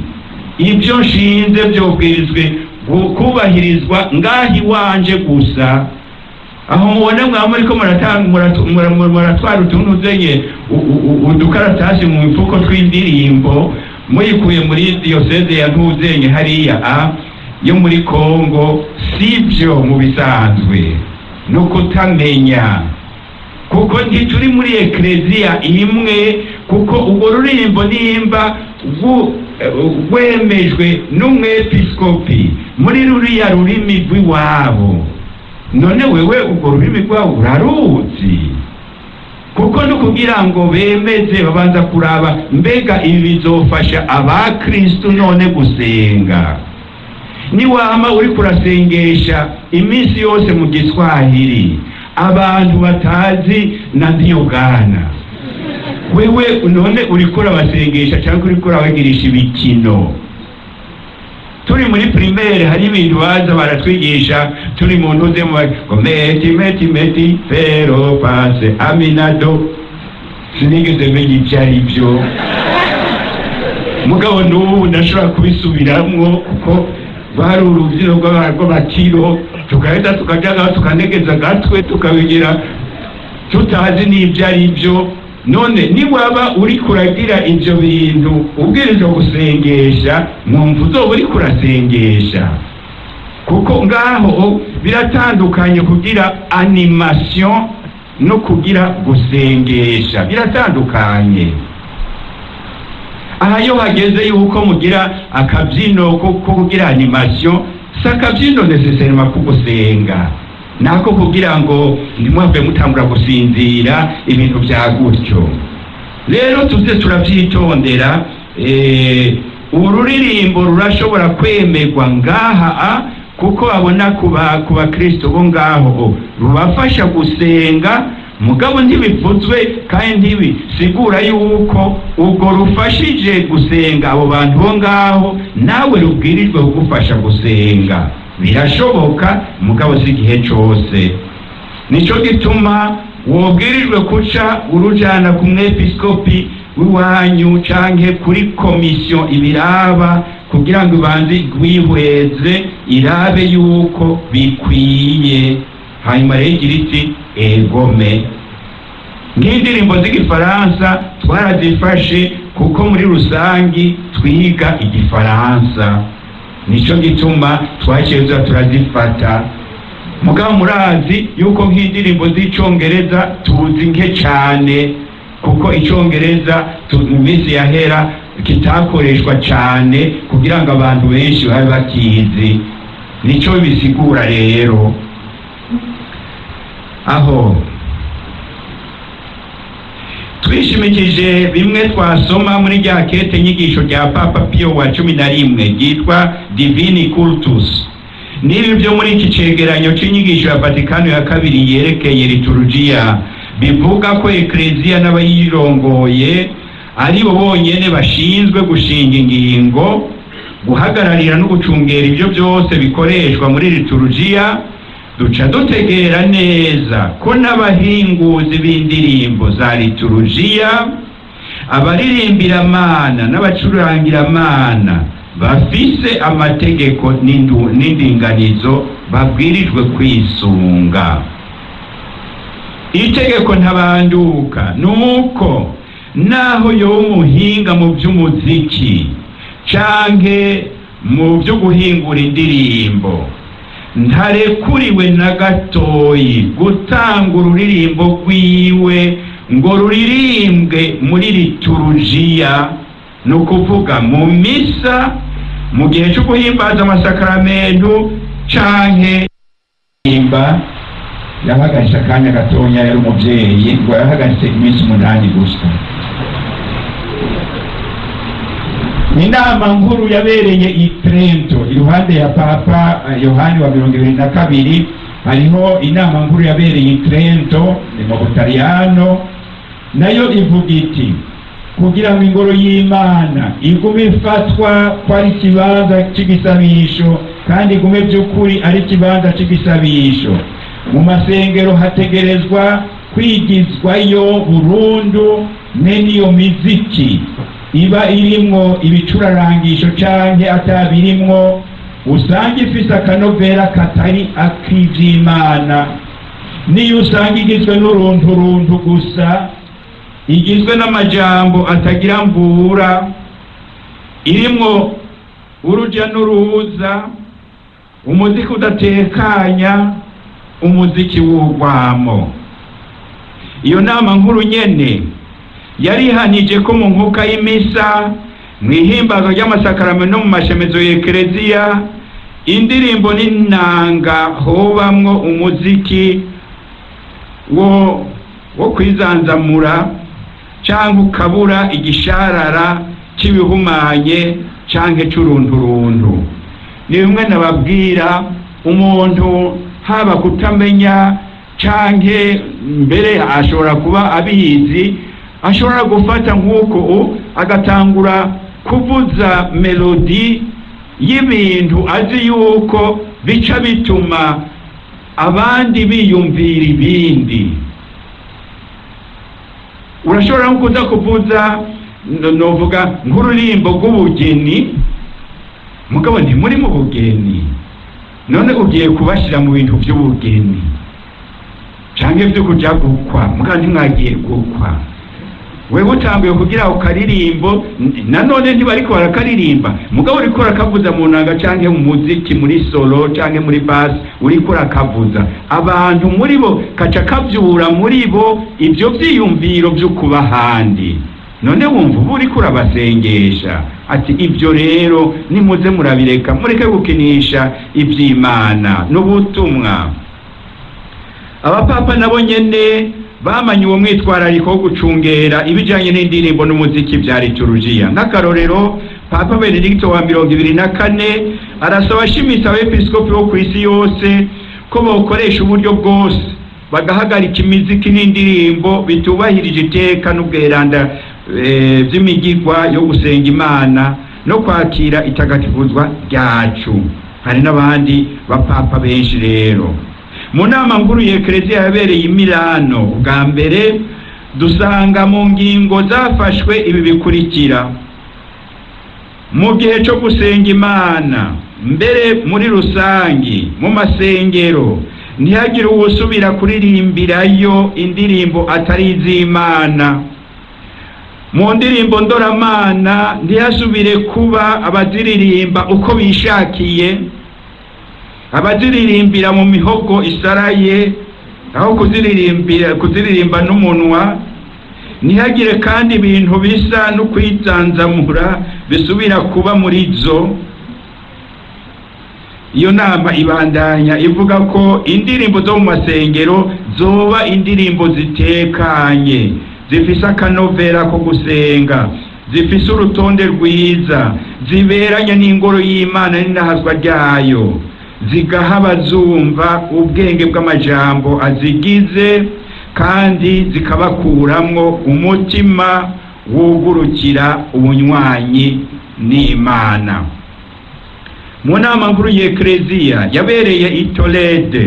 Ibyo nshinze byobwirizwe kubahirizwa ngahi wanje gusa. Aho mubona mwaba muriko muratwara utuntu zenye udukaratasi mu mifuko tw'indirimbo muyikuye muri diocese ya Ntuzenye hariya yo muri Kongo, sivyo mu bisanzwe. No kutamenya, kuko ntituri muri Ekleziya imwe, kuko ubwo rurimbo nimba wemejwe n'umwepiskopi muri ruriya rurimi rw'iwabo, none wewe urwo rurimi rwabo uraruzi? kuko no kugira ngo bemeze babanza kuraba mbega ibi bizofasha abakristu none gusenga. Niwama uri kurasengesha iminsi yose mu Giswahili abantu batazi na ndiyogana, wewe none uriko urabasengesha cyangwa uriko urabagirisha ibikino? Turi muri primaire hari ibintu baza baratwigisha, turi mu ntuze mu meti pero pase aminado, sinigeze menya ibyo ari byo mugabo n'ubu ndashobora kubisubiramwo kuko bari urubyino rw'abakiro, tugahita tukajyaga tukanegeza gatwe tukabigira tutazi n'ibyo ari byo. None niwaba uri kuragira ibyo bintu ubwirizwa gusengesha, mwumva uzoba uri kurasengesha? kuko ngaho biratandukanye kugira animation no kugira gusengesha, biratandukanye. aha yo hageze yuko mugira akabyino ko kugira animation, si akabyino necessairement ko gusenga, nako kugira ngo ntimwave mutangura gusinzira ibintu bya gutyo. Rero tuze turabyitondera. Ururirimbo rurashobora kwemerwa ngaha kuko abona ku bakristo bo ngaho rubafasha gusenga, mugabo ntibivuzwe kandi ntibisigura yuko ubwo rufashije gusenga abo bantu bo ngaho nawe rubwirijwe kugufasha gusenga. Birashoboka mugabo si igihe cyose. Nico gituma wobwirijwe kuca urujana ku mwepiskopi w'iwanyu canke kuri komisiyo ibiraba kugira ngo ibanze gwihweze irabe yuko bikwiye, hanyuma rero igira iti egome. Nk'indirimbo z'igifaransa twarazifashe kuko muri rusangi twiga igifaransa, nico gituma twaceza turazifata. Mugabo murazi yuko nk'indirimbo z'icongereza tuzi nke cyane kuko icongereza mu minsi yahera kitakoreshwa cyane kugira ngo abantu benshi babe bakizi. Nico bisigura rero aho twishimikije bimwe twasoma muri rya kete nyigisho rya Papa Pio wa 11 ryitwa Divini Cultus. Nibi byo muri iki cegeranyo c'inyigisho ya Vatikano ya kabiri yerekeye liturujia bivuga ko eklezia n'abayirongoye ari bo bonyene bashinzwe gushinga ingingo, guhagararira no gucungera ibyo byose bikoreshwa muri liturujia. Duca dutegera neza ko n'abahinguzi b'indirimbo za liturujia, abaririmbira Mana n'abacurangira Mana bafise amategeko n'indinganizo babwirijwe kwisunga. Itegeko ntabanduka nuko naho yo umuhinga mu by'umuziki canke mu byo guhingura indirimbo ntarekuriwe na gatoyi gutanga ururirimbo rwiwe ngo ruririmbwe muri liturujia, no kuvuga mu misa mu gihe cyo guhimbaza amasakaramentu canke imba. Yahagaritse akanya gatonya, yari umubyeyi ngo yahagaritse iminsi 8 gusa. Inama nkuru yabereye i Trento iruhande ya Papa Yohani wa 22. hariho inama nkuru yabereye i Trento mu Butaliyano, nayo ivuga iti kugira ngo ingoro y'Imana igume ifatwa ko ari ikibanza cy'igisabisho kandi igume by'ukuri ari ikibanza cy'igisabisho, mu masengero hategerezwa kwigizwayo burundu n'iyo miziki iba irimwo ibicurarangisho canke atabirimwo, usanga ifise akanovera katari ak'ivy'Imana. Niyo usanga igizwe n'urunturuntu gusa, igizwe n'amajambo atagira mvura, irimwo uruja n'uruza, umuziki udatekanya, umuziki w'urwamo. Iyo nama nkuru nyene yarihanije ko mu nkuka y'imisa mwihimbazo ry'amasakaramentu no mu mashemezo y'Ekleziya, indirimbo n'inanga hobamwo umuziki wo kwizanzamura cyangwa ukabura igisharara cy'ibihumanye cyangwa c'urunturuntu. Ni bimwe nababwira, umuntu haba kutamenya canke mbere ashobora kuba abizi, ashobora gufata nk'uko agatangura kuvuza melodi y'ibintu azi yuko bica bituma abandi biyumvira ibindi. Urashobora kuza kuvuza novuga nk'ururimbo rw'ubugeni, mugabo ndi muri mu bugeni, none ugiye kubashira mu bintu by'ubugeni canke byo kuja gukwa, mugabo ntimwagiye gukwa. Wewe utanguye kugira ukaririmbo, nanone ntibariko barakaririmba, mugabo uriko urakavuza mu nanga canke mu muziki, muri solo canke muri bass, uriko urakavuza. Abantu muri bo kaca kavyura muri bo ibyo vyiyumviro vyo kuba handi. None wumva ubu uriko urabasengesha. Ati ibyo rero nimuze murabireka, mureke gukinisha ivy'Imana n'ubutumwa. Abapapa nabo nyene bamanye uwo mwitwarariko wo gucungera ibijanye n'indirimbo n'umuziki vya liturujia. Nk'akarorero, Papa Benedicto wa 24 arasaba ashimitse abepiskopi bo kw'isi yose ko bokoresha uburyo bwose bagahagarika imiziki n'indirimbo bitubahirije iteka n'ubweranda vy'imigirwa yo gusenga Imana no kwakira itagatifuzwa ryacu. Hari n'abandi bapapa benshi rero. Mu nama nkuru y'Ekleziya yabereye i Milano bwa mbere, dusanga mu ngingo zafashwe ibi bikurikira: mu gihe cyo gusenga Imana, mbere muri rusangi mu masengero, ntihagire uwusubira kuririmbirayo indirimbo atari iz'Imana. Mu ndirimbo ndoramana ntihasubire kuba abaziririmba uko bishakiye, abaziririmbira mu mihogo isaraye aho kuziririmba n'umunwa. Ntihagire kandi ibintu bisa no kwizanzamura bisubira kuba muri zo. Iyo nama ibandanya ivuga ko indirimbo zo mu masengero zoba indirimbo zitekanye, zifise akanovera ko gusenga, zifise urutonde rwiza, ziberanye n'ingoro y'Imana n'inahazwa ryayo, zigaha abazumva ubwenge bw'amajambo azigize, kandi zikabakuramwo umutima wugurukira ubunywanyi n'Imana. Mu nama nkuru y'Ekleziya yabereye i Toledo,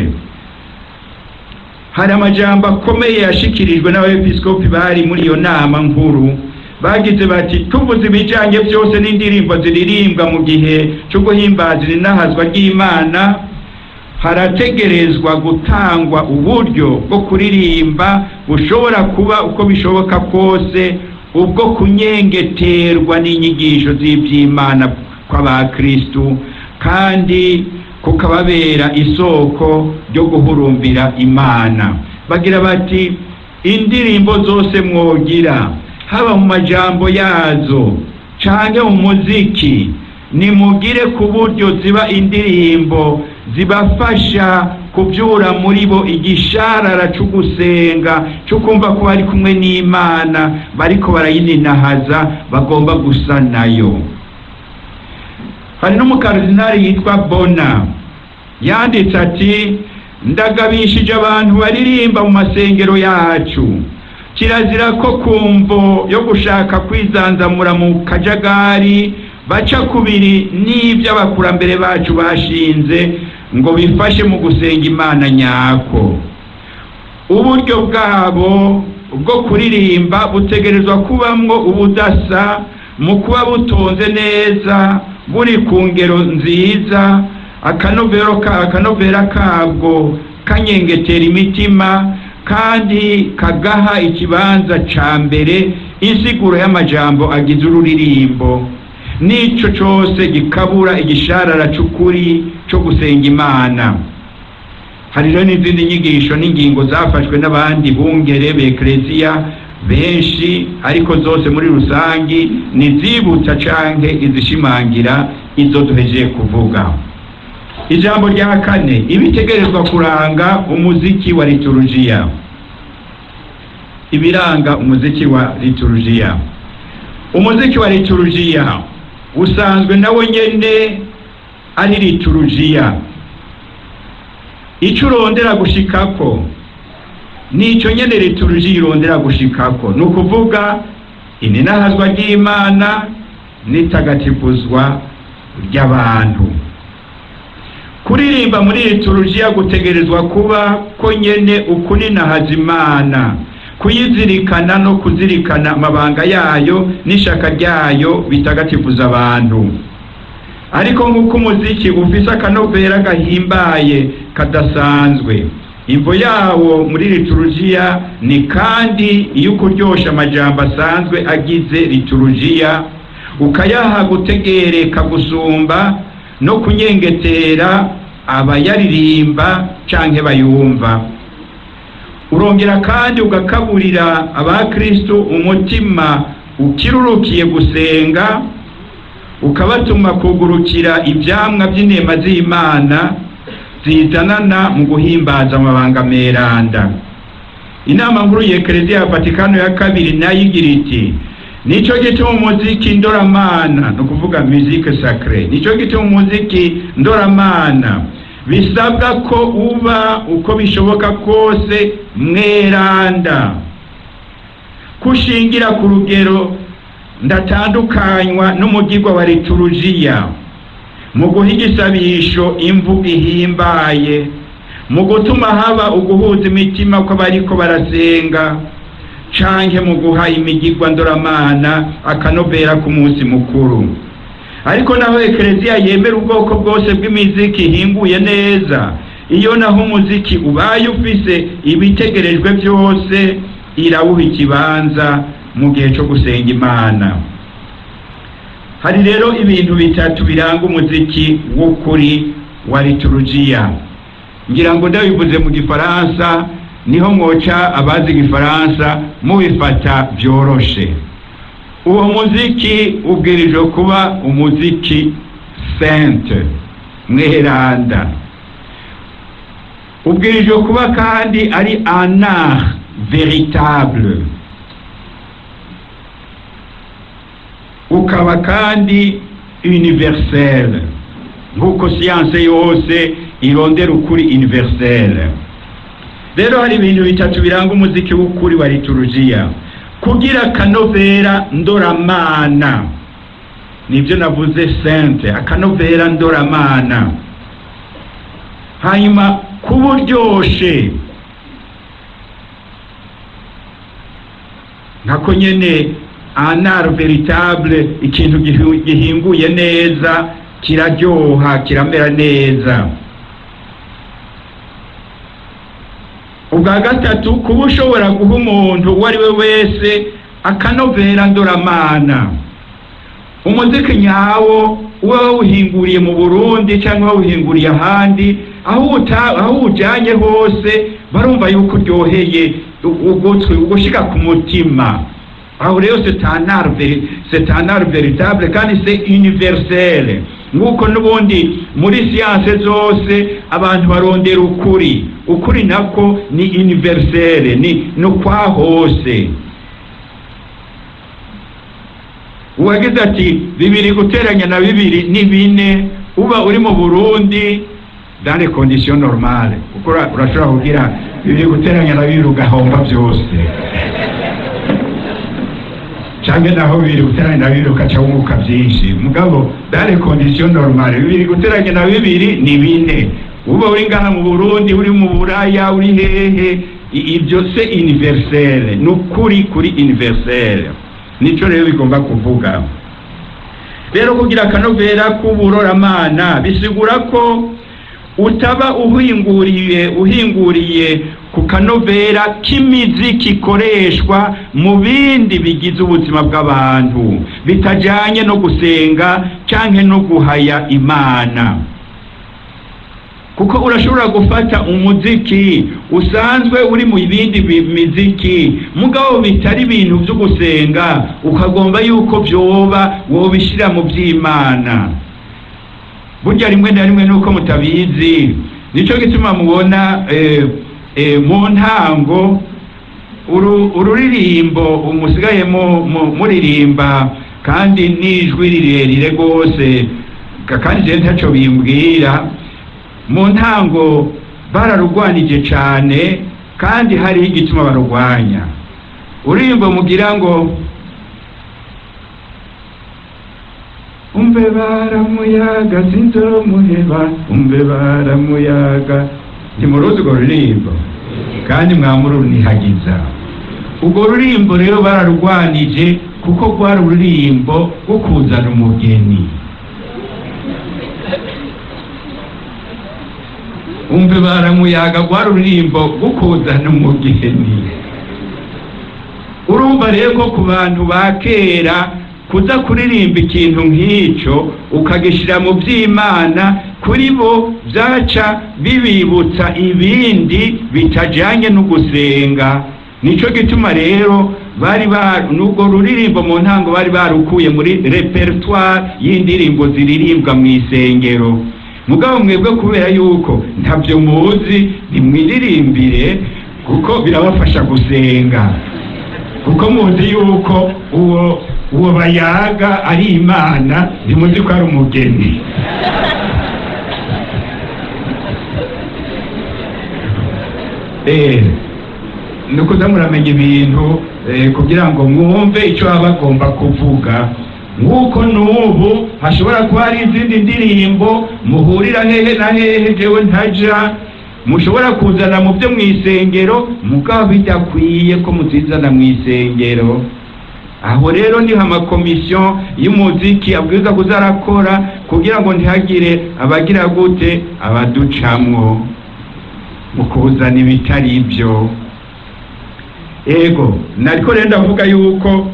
hari amajambo akomeye yashikirijwe n'abepiskopi bari muri iyo nama nkuru. Bagize bati, tuvuze ibijanye byose n'indirimbo ziririmbwa mu gihe cyo guhimbaza inahazwa ry'Imana, harategerezwa gutangwa uburyo bwo kuririmba bushobora kuba uko bishoboka kose ubwo kunyengeterwa n'inyigisho z'iby'Imana kw'abakristu, kandi kukababera isoko ryo guhurumbira Imana. Bagira bati, indirimbo zose mwogira, haba mu majambo yazo canke mu muziki, nimugire ku buryo ziba indirimbo zibafasha kuvyura muri bo igisharara cyo gusenga, cyo kumva ko bari kumwe n'Imana, bariko barayininahaza, bagomba gusa nayo. Hari n'umukardinali yitwa Bona yanditse ati, ndagabishije abantu baririmba mu masengero yacu, kirazira ko kumvo yo gushaka kwizanzamura mu kajagari baca kubiri n'ibyo abakurambere bacu bashinze ngo bifashe mu gusenga Imana nyako. Uburyo bwabo bwo kuririmba butegerezwa kubamwo ubudasa mu kuba butonze neza, buri ku ngero nziza, akanovera kabwo kanyengetera imitima, kandi kagaha ikibanza ca mbere insiguro y'amajambo agize ururirimbo, n'ico cose gikabura igisharara c'ukuri co gusenga Imana. Hari rero n'izindi nyigisho n'ingingo zafashwe n'abandi bungere b'Ekleziya benshi, ariko zose muri rusangi nizibutsa canke izishimangira izo duhejeje kuvuga. Ijambo rya kane, ibitegerezwa kuranga umuziki wa liturujia. Ibiranga umuziki wa liturujia. Umuziki wa liturujia usanzwe nawo nyene ari liturujia. Ico urondera gushikako nico nyene liturujia irondera gushikako, nukuvuga ininahazwa ry'Imana n'itagatifuzwa ry'abantu. Kuririmba muri liturujia gutegerezwa kuba ko nyene ukuninahaza Imana, kuyizirikana no kuzirikana amabanga yayo n'ishaka ryayo bitagatifuza abantu. Ariko nk'uko umuziki ufise akanovera gahimbaye kadasanzwe, imvo yawo muri liturujia ni kandi iyo kuryosha amajambo asanzwe agize liturujia, ukayaha gutegereka gusumba no kunyengetera abayaririmba canke bayumva. Urongera kandi ugakaburira abakristo umutima ukirurukiye gusenga, ukabatuma kugurukira ivyamwa vy'inema z'Imana zizanana mu guhimbaza amabanga meranda. Inama nkuru y'Eklezia ya Vatikano ya kabiri nayo igira iti, nico gituma umuziki ndoramana, no kuvuga musique sacrée, nico gituma umuziki ndoramana bisabwa ko uba uko bishoboka kose mweranda, kushingira ku rugero ndatandukanywa n'umugirwa wa liturujia, mu guha igisabisho imvugo ihimbaye, mu gutuma haba uguhuza imitima ko bariko barasenga, canke mu guha imigirwa ndoramana akanovera ku munsi mukuru. Ariko naho Eklezia yemera ubwoko bwose bw'imiziki ihinguye neza, iyo naho umuziki ubaye ufise ibitegerejwe byose, irawuha ikibanza mu gihe cyo gusenga Imana. Hari rero ibintu bitatu biranga umuziki w'ukuri wa liturujia. Ngira ngo ndabivuze mu Gifaransa, niho mwoca abazi Gifaransa mubifata byoroshe. Uwo muziki ubwirijwe kuba umuziki sainte, mweranda. Ubwirijwe kuba kandi ari un art véritable. Ukaba kandi universel, nk'uko siyanse yose irondera ukuri universel. Rero hari ibintu bitatu biranga umuziki w'ukuri wa liturujia. Kugira akanovera ndoramana, nibyo navuze sainte, akanovera ndoramana. Hanyuma kuburyoshe, nkako nyene un art véritable, ikintu gihinguye neza, kiraryoha, kiramera neza. Ubwa gatatu, kuba ushobora guha umuntu uwo ari we wese akanovera ndoramana. Umuziki nyawo uba wawuhinguriye mu Burundi cyangwa wawuhinguriye ahandi, aho ujanye hose barumva yuko uryoheye ugutwi, ugushika ku mutima. Aho rero c'est un art véritable kandi c'est universel. Nk'uko n'ubundi muri siyanse zose abantu barondera ukuri, ukuri nako ni universel, ni kwa hose. Uwagize ati bibiri guteranya na bibiri ni bine, uba uri mu Burundi dans les conditions normales, kuko urashobora kugira bibiri guteranya na bibiri ugahomba byose, canke naho bibiri guteranya na bibiri ukaca wunguka byinshi. Mugabo dans les conditions normales, bibiri guteranya na bibiri ni bine, uba uri ngaha mu Burundi, uri mu Buraya, uri hehe, ibyo se universel, nukuri kuri universel. Nico rero bigomba kuvuga. Rero kugira akanovera k'uburoramana bisigura ko utaba uhinguriye ku kanovera k'imiziki ikoreshwa mu bindi bigize ubuzima bw'abantu bitajanye no gusenga canke no guhaya Imana. kuko urashobora gufata umuziki usanzwe uri mu bindi miziki mugabo bitari ibintu byo gusenga ukagomba yuko byoba wobishira mu by'Imana. Burya rimwe na rimwe nuko mutabizi, nico gituma mubona mu ntango ururirimbo umusigaye muririmba kandi n'ijwi rirerire rwose kandi je ntaco bimbwira. Mu ntango bararugwanije cane kandi hariho igituma barugwanya. Urimbo mugira ngo umbe baramuyaga sinzomuheba, umbe baramuyaga. Ntimuruzi urwo rurimbo kandi mwamurunihagiza. Urwo rurimbo rero bararugwanije kuko rwari ururimbo rwo kuzana umugeni. Umbe baramuyaga rwari ururimbo rwo kuzana umugeni. Urumva rero ko ku bantu ba kera kuza kuririmba ikintu nk'icyo ukagishira mu by'Imana kuri bo byaca bibibutsa ibindi bitajanye no gusenga. Nico gituma rero bari nubwo ruririmbo mu ntango bari barukuye muri repertoire y'indirimbo ziririmbwa mu isengero. Mugabo mwebwe kubera yuko ntabyo muzi nimwiririmbire kuko birabafasha gusenga, kuko muzi yuko uwo bayaga ari Imana, ntimuzi ko ari umugeni. Nukuza muramenya ibintu kugira ngo mwumve icyo baba bagomba kuvuga. Nk'uko n'ubu hashobora kuba hari izindi ndirimbo muhurira hehe na hehe jewe ntaja mushobora kuzana mu byo mu isengero mugabo bidakwiye ko muzizana mu isengero. Aho rero niho amakomisiyo y'umuziki abwiza kuzarakora kugira ngo ntihagire abagira gute abaducamwo mu kuzana ibitari ibyo. Ego nariko rero ndavuga yuko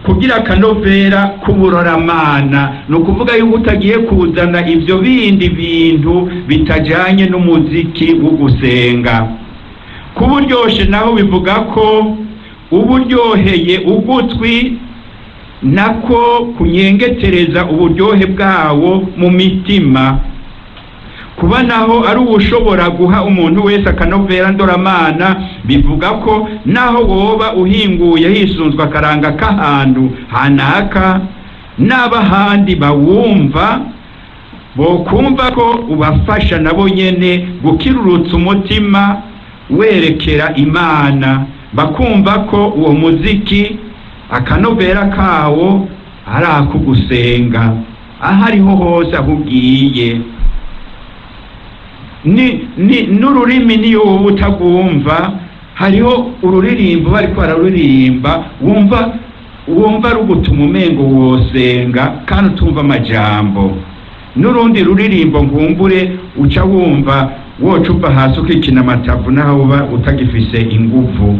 kugira akanovera k'uburoramana ni ukuvuga yuko utagiye kuzana ibyo bindi bintu bitajanye n'umuziki wo gusenga. Kuba uryoshe naho bivuga ko uba uryoheye ugutwi nako kunyengetereza uburyohe bwawo mu mitima. Kuba naho ari ubushobora guha umuntu wese akanovera ndoramana bivuga ko naho woba uhinguye hisunzwe akaranga k'ahantu hanaka n'abahandi bawumva bokumva ko ubafasha nabo nyene gukirurutsa umutima werekera Imana, bakumva ko uwo muziki akanovera kawo ari akugusenga ahariho hose aho ugiye. N'ururimi niyo wowe utagumva, hariho ururirimbo bariko bararuririmba wumva rugutuma umengo wosenga kandi utumva amajambo. N'urundi ruririmbo nkumbure uca wumva wocupa hasi ukikina amatavu naho uba utagifise inguvu.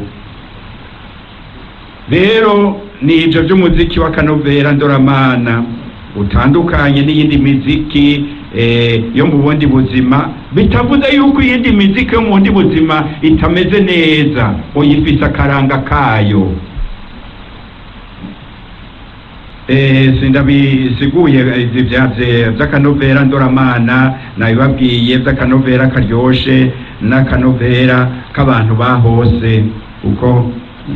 Rero ni ivyo vy'umuziki w'akanovera ndoramana utandukanye n'iyindi miziki yo mu bundi buzima, bitavuze yuko iyindi miziki yo mu bundi buzima itameze neza, uyifise akaranga kayo. Sindabisiguye vy'akanovera ndoramana nabibabwiye, vy'akanovera karyoshe n'akanovera k'abantu bahose uko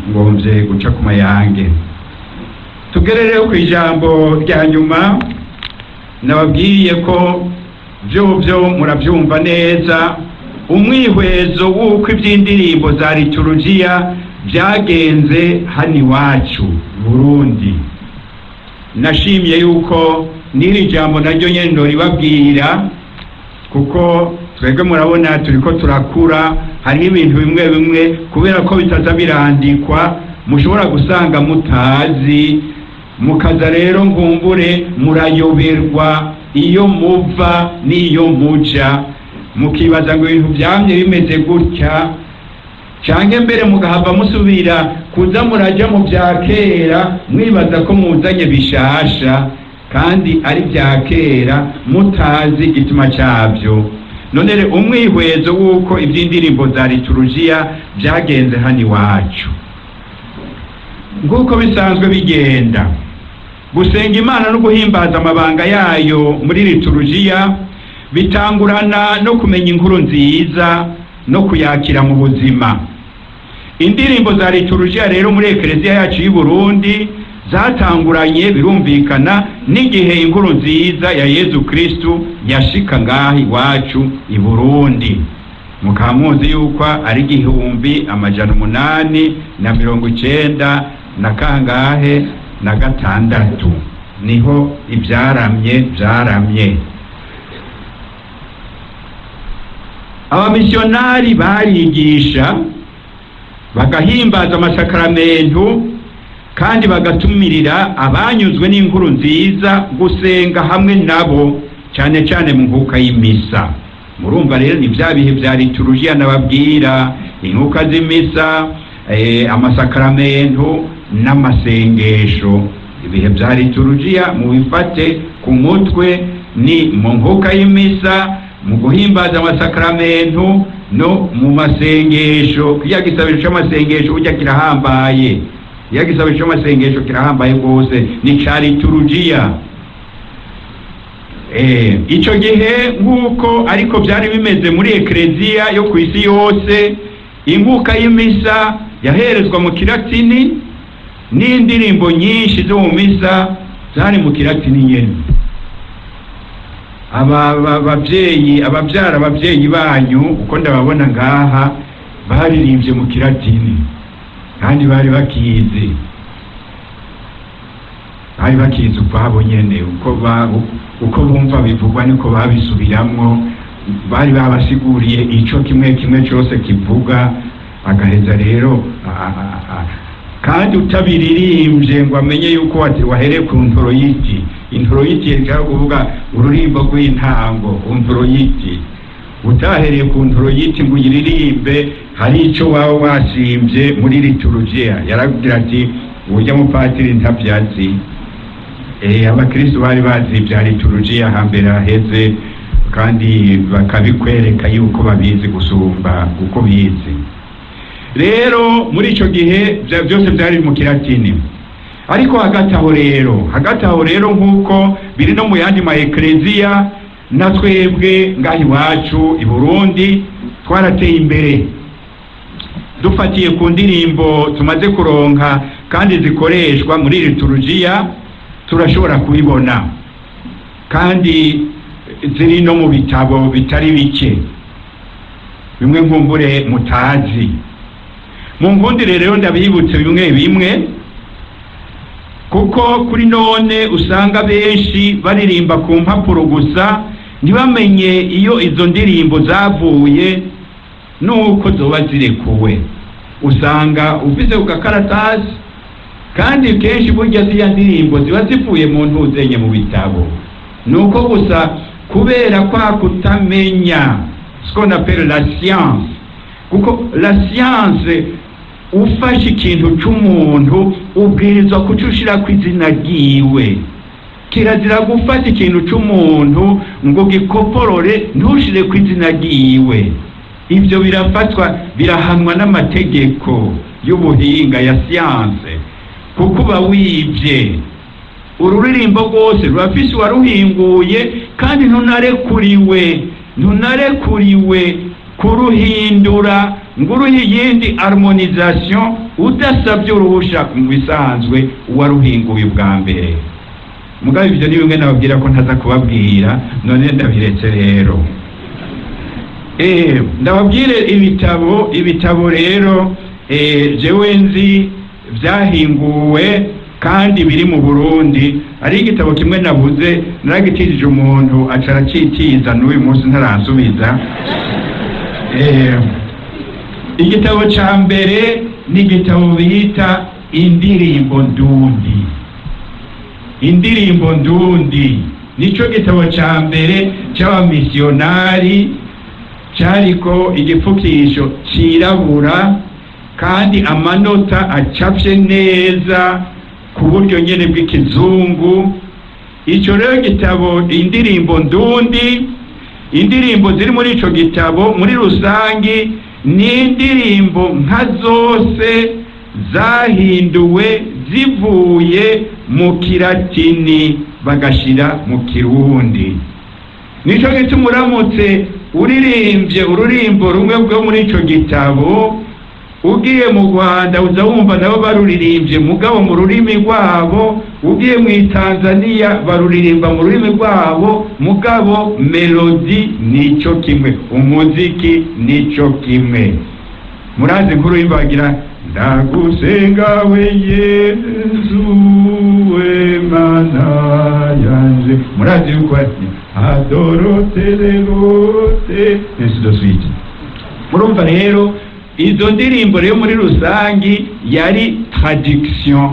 ngomvye guca ku mayange. Tugerereho ku ijambo rya nyuma, nababwiye ko byo murabyumva neza umwihwezo w'uko iby'indirimbo za liturujia byagenze hano iwacu Burundi. Nashimye yuko n'iri jambo naryo nyene ndoribabwira kuko twebwe murabona turiko turakura, hari ibintu bimwe bimwe kubera ko bitaza birandikwa mushobora gusanga mutazi, mukaza rero nkumbure murayoberwa iyo muva n'iyo muja, mukibaza ngo ibintu byamye bimeze gutya, canke mbere mugahava musubira kuza muraja mu bya kera mwibaza ko muzanye bishasha kandi ari bya kera mutazi igituma cyabyo. none umwihwezo w'uko iby'indirimbo za liturujia byagenze hano iwacu. Nguko bisanzwe bigenda, gusenga Imana no guhimbaza amabanga yayo muri liturujia bitangurana no kumenya inkuru nziza no kuyakira mu buzima. Indirimbo za liturujia rero muri Ekereziya yacu y'u Burundi zatanguranye birumvikana n'igihe inkuru nziza ya Yezu Kristu yashika ngaha iwacu i Burundi. Mukamuzi yuko ari 1890 na kangahe na gatandatu niho byaramye. Abamisionari barigisha bagahimbaza amasakaramentu kandi bagatumirira abanyuzwe n'inkuru nziza gusenga hamwe nabo, cyane cyane mu nkuka y'imisa. Murumva rero ni bya bihe bya liturujia nababwira, inkuka z'imisa, amasakaramentu n'amasengesho. Ibihe bya liturujia mu bifate ku mutwe ni mu nkuka y'imisa, mu guhimbaza amasakaramentu no mu masengesho. Kiya gisabiro cy'amasengesho ujya kirahambaye, kiya gisabiro cy'amasengesho kirahambaye rwose, ni ca liturujia. Icyo gihe nk'uko ariko byari bimeze muri Ekereziya yo ku isi yose, inkuka y'imisa yaherezwa mu Kilatini n'indirimbo nyinshi zo mu misa zari mu Kilatini nyene. Ababyara ababyeyi banyu uko ndababona ngaha baririmbye mu Kilatini kandi bari bakizi ukwabo nyene, uko bumva bivugwa niko babisubiramwo, bari babasiguriye ico kimwe cyose kivuga, agaheza rero kandi utabiririmbye ngo amenye yuko wahereye ku ntoroyiti. Intoroyiti yari kuvuga ururimbo rw'intango, untoroyiti. Utahereye ku ntoroyiti ngo uyiririmbe hari ico waba wasimbye muri liturujia. Yaragira ati urya mupatiri ntavyazi. Abakristo bari bazi ibya liturujia hambere haheze, kandi bakabikwereka yuko babizi gusumba uko bizi. Rero muri ico gihe byose byari mu Kilatini. Ariko hagati aho rero nk'uko biri no mu yandi ma Ekereziya, na twebwe ngahi wacu i Burundi twarateye imbere. Dufatiye ku ndirimbo tumaze kuronka kandi zikoreshwa muri liturujia, turashobora kubibona kandi ziri no mu bitabo bitari bike, bimwe nkumbure mutazi. Mu nkundire rero ndabibutse bimwe kuko kuri none usanga benshi baririmba ku mpapuro gusa, ntibamenye iyo izo ndirimbo zavuye nuko zoba zirekuwe. Usanga ufise ku gakaratasi kandi kenshi burya ziya ndirimbo ziba zivuye mu ntuzenye mu bitabo. Nuko gusa kubera kwa kutamenya ce qu'on appelle la science, kuko la science ufashe ikintu c'umuntu ubwirizwa kucushira ku izina ryiwe. Kirazira gufata ikintu c'umuntu ngo gikoporore ntushire ku izina ryiwe. Ibyo birafatwa, birahanwa n'amategeko y'ubuhinga ya science, kuko uba wibye. Ururirimbo rwose rurafise waruhinguye kandi ntunarekuriwe kuruhindura ngo uruhe iyindi harmonisation udasabye uruhusha mu bisanzwe uwaruhinguye bwa mbere. Mugabe ibyo ni bimwe nababwira ko ntaza kubabwira, none ndabiretse rero. Ndababwire ibitabo rero jewe nzi byahinguwe kandi biri mu Burundi. Ari igitabo kimwe nabuze naragitije umuntu acaracitiza n'uyu munsi ntaransubiza. Igitabo ca mbere ni igitabo bita Indirimbo Ndundi. Nico gitabo ca mbere c'abamisionari, cariko igipfukisho cirabura kandi amanota acapye neza ku buryo nyene bw'ikizungu. Ico rero gitabo Indirimbo Ndundi indirimbo ziri muri ico gitabo muri rusangi ni indirimbo nka zose zahinduwe zivuye mu kilatini bagashira mu kirundi. Nico gituma uramutse uririmbye ururimbo rumwe bwo muri ico gitabo, ugiye mu Rwanda uza wumva nabo baruririmbye mugabo mu rurimi rwabo, ugiye mu Tanzania baruririmba mu rurimi rwabo mugabo melodi nico kimwe, umuziki nico kimwe. Murazi nk'ururimbo bagira ndagusenga we Yesu we mana yanje, murazi yuko adorote lerote de suite. Murumva rero izo ndirimbo rero muri rusangi yari traduction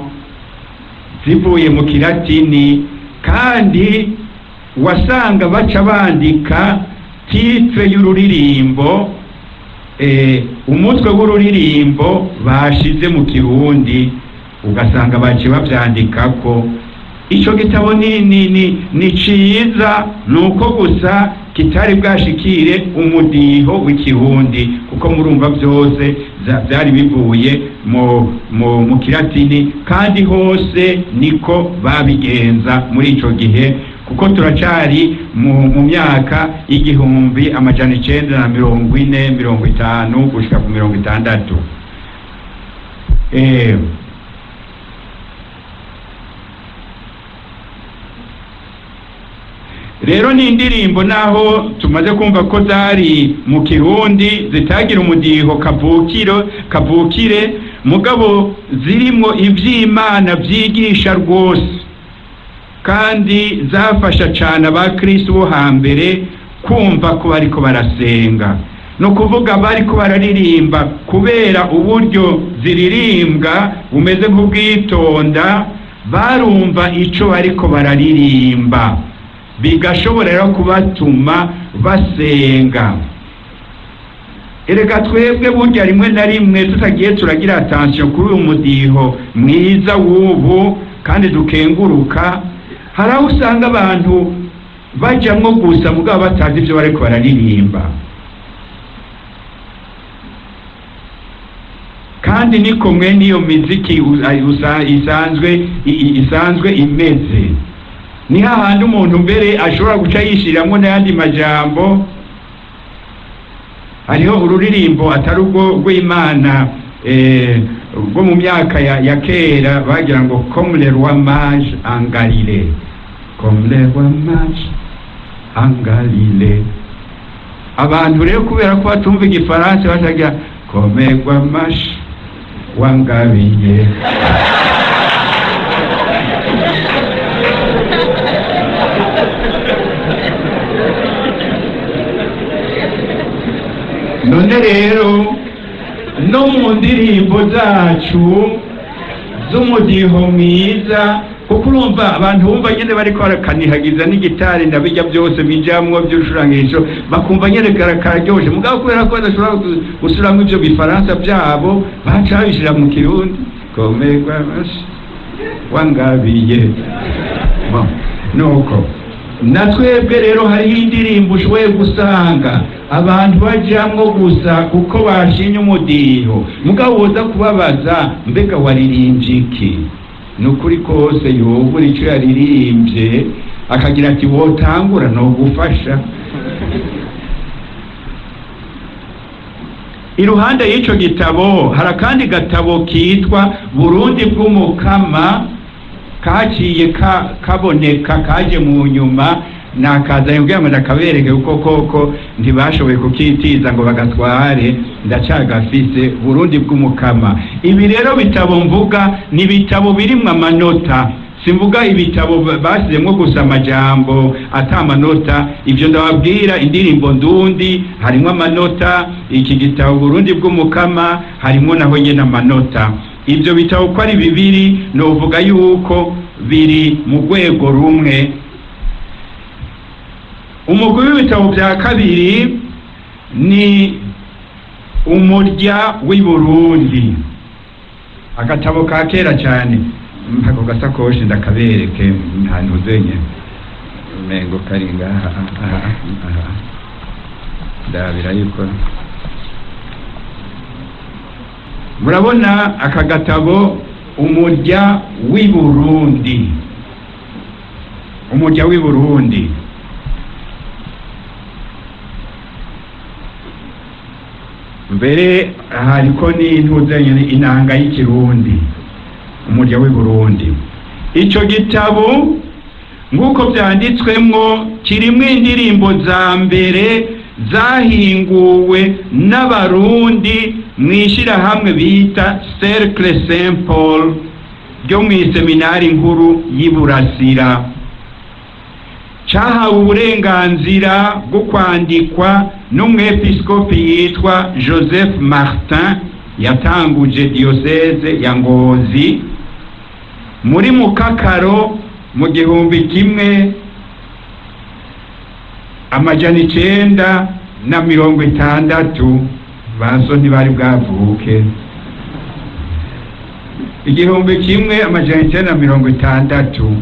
zivuye mu kilatini, kandi wasanga baca bandika titre y'ururirimbo, umutwe w'ururirimbo bashize mu kirundi, ugasanga baciye bavyandikako. Ico gitabo ni ciza, nuko gusa kitari bwashikire umudiho w'ikirundi, kuko murumva byose byari bivuye mu kilatini, kandi hose niko babigenza muri ico gihe, kuko turacari mu myaka 1940 gushika ku 60. Rero ni indirimbo naho tumaze kumva ko zari mu kirundi zitagira umudiho kavukire, mugabo zirimo ivy'Imana vyigisha rwose, kandi zafasha cyane abakristo bo hambere kumva ko bariko barasenga, no kuvuga bariko bararirimba kubera uburyo ziririmbwa bumeze nk'ubwitonda, barumva ico bariko bararirimba, bigashobora rero kubatuma basenga. Erega twebwe burya rimwe na rimwe tutagiye turagira attention kuri uyu mudiho mwiza w'ubu kandi dukenguruka, hari aho usanga abantu bajamwo gusa mugabo batazi ibyo bariko bararirimba, kandi niko mwe niyo miziki isanzwe imeze. Ni hahandi umuntu mbere ashobora guca yishiramwo n'ayandi majambo. Hariho ururirimbo atari ubwo rw'Imana rwo mu myaka ya kera bagira ngo comme le roi mage en Galilée, comme le roi mage en Galilée. Abantu rero kubera ko batumva igifaransa batagira comme le roi mage en Galilée. None rero no mu ndirimbo zacu z'umudiho mwiza, kuko urumva abantu bumva nyene bariko barakanihagiza n'igitari ndabijya byose bijamwo by'ucurangisho, bakumva nyene kararyoshe, mugabo kubera ko badashobora gusuramwo ivyo bifaransa byabo baca babishira mu kirundi komerwa wangabiye. Nuko natwebwe rero hariho indirimbo ushoboye gusanga abantu bajamwo gusa kuko bashinye umudiho, mugabo woza kubabaza mbega waririmbye iki, nukuri kose yobura ico yaririmbye akagira ati wotangura no gufasha. Iruhande y'ico gitabo hari akandi gatabo kitwa Burundi bw'umukama, kaciye kaboneka kaje mu nyuma, nakaza kugira ngo ndakabereke uko koko ntibashoboye kukitiza ngo bagatware, ndacagafise Burundi bw'umukama. Ibi rero bitabo mvuga ni bitabo birimwe amanota, simvuga ibitabo basizemwo gusa amajambo atamanota. Ivyo ndababwira indirimbo ndundi harimwo amanota, iki gitabo Burundi bw'umukama harimwo naho nyene amanota. Ivyo bitabo uko ari bibiri novuga yuko biri mu rwego rumwe. Umugwi w'ibitabo vya kabiri ni Umurya w'i Burundi, agatabo ka kera cyane. Mpako gasakoshi ndakabereke ntanuzenye mengo karinga ndabira yuko murabona aka gatabo umurya w'i Burundi, umurya w'i Burundi. Mbere hariko n'intuzanye inanga y'ikirundi, umurya w'i Burundi. Ico gitabo nk'uko vyanditswemwo kirimwo indirimbo za mbere zahinguwe n'abarundi mw'ishirahamwe bita Cercle Saint Paul ryo mw'iseminari nkuru y'Iburasira. Cahawe uburenganzira bwo kwandikwa n'umwepiskopi yitwa Joseph Martin yatanguje diocese ya Ngozi muri Mukakaro mu 1960 baso ntibari bwavuke. 1960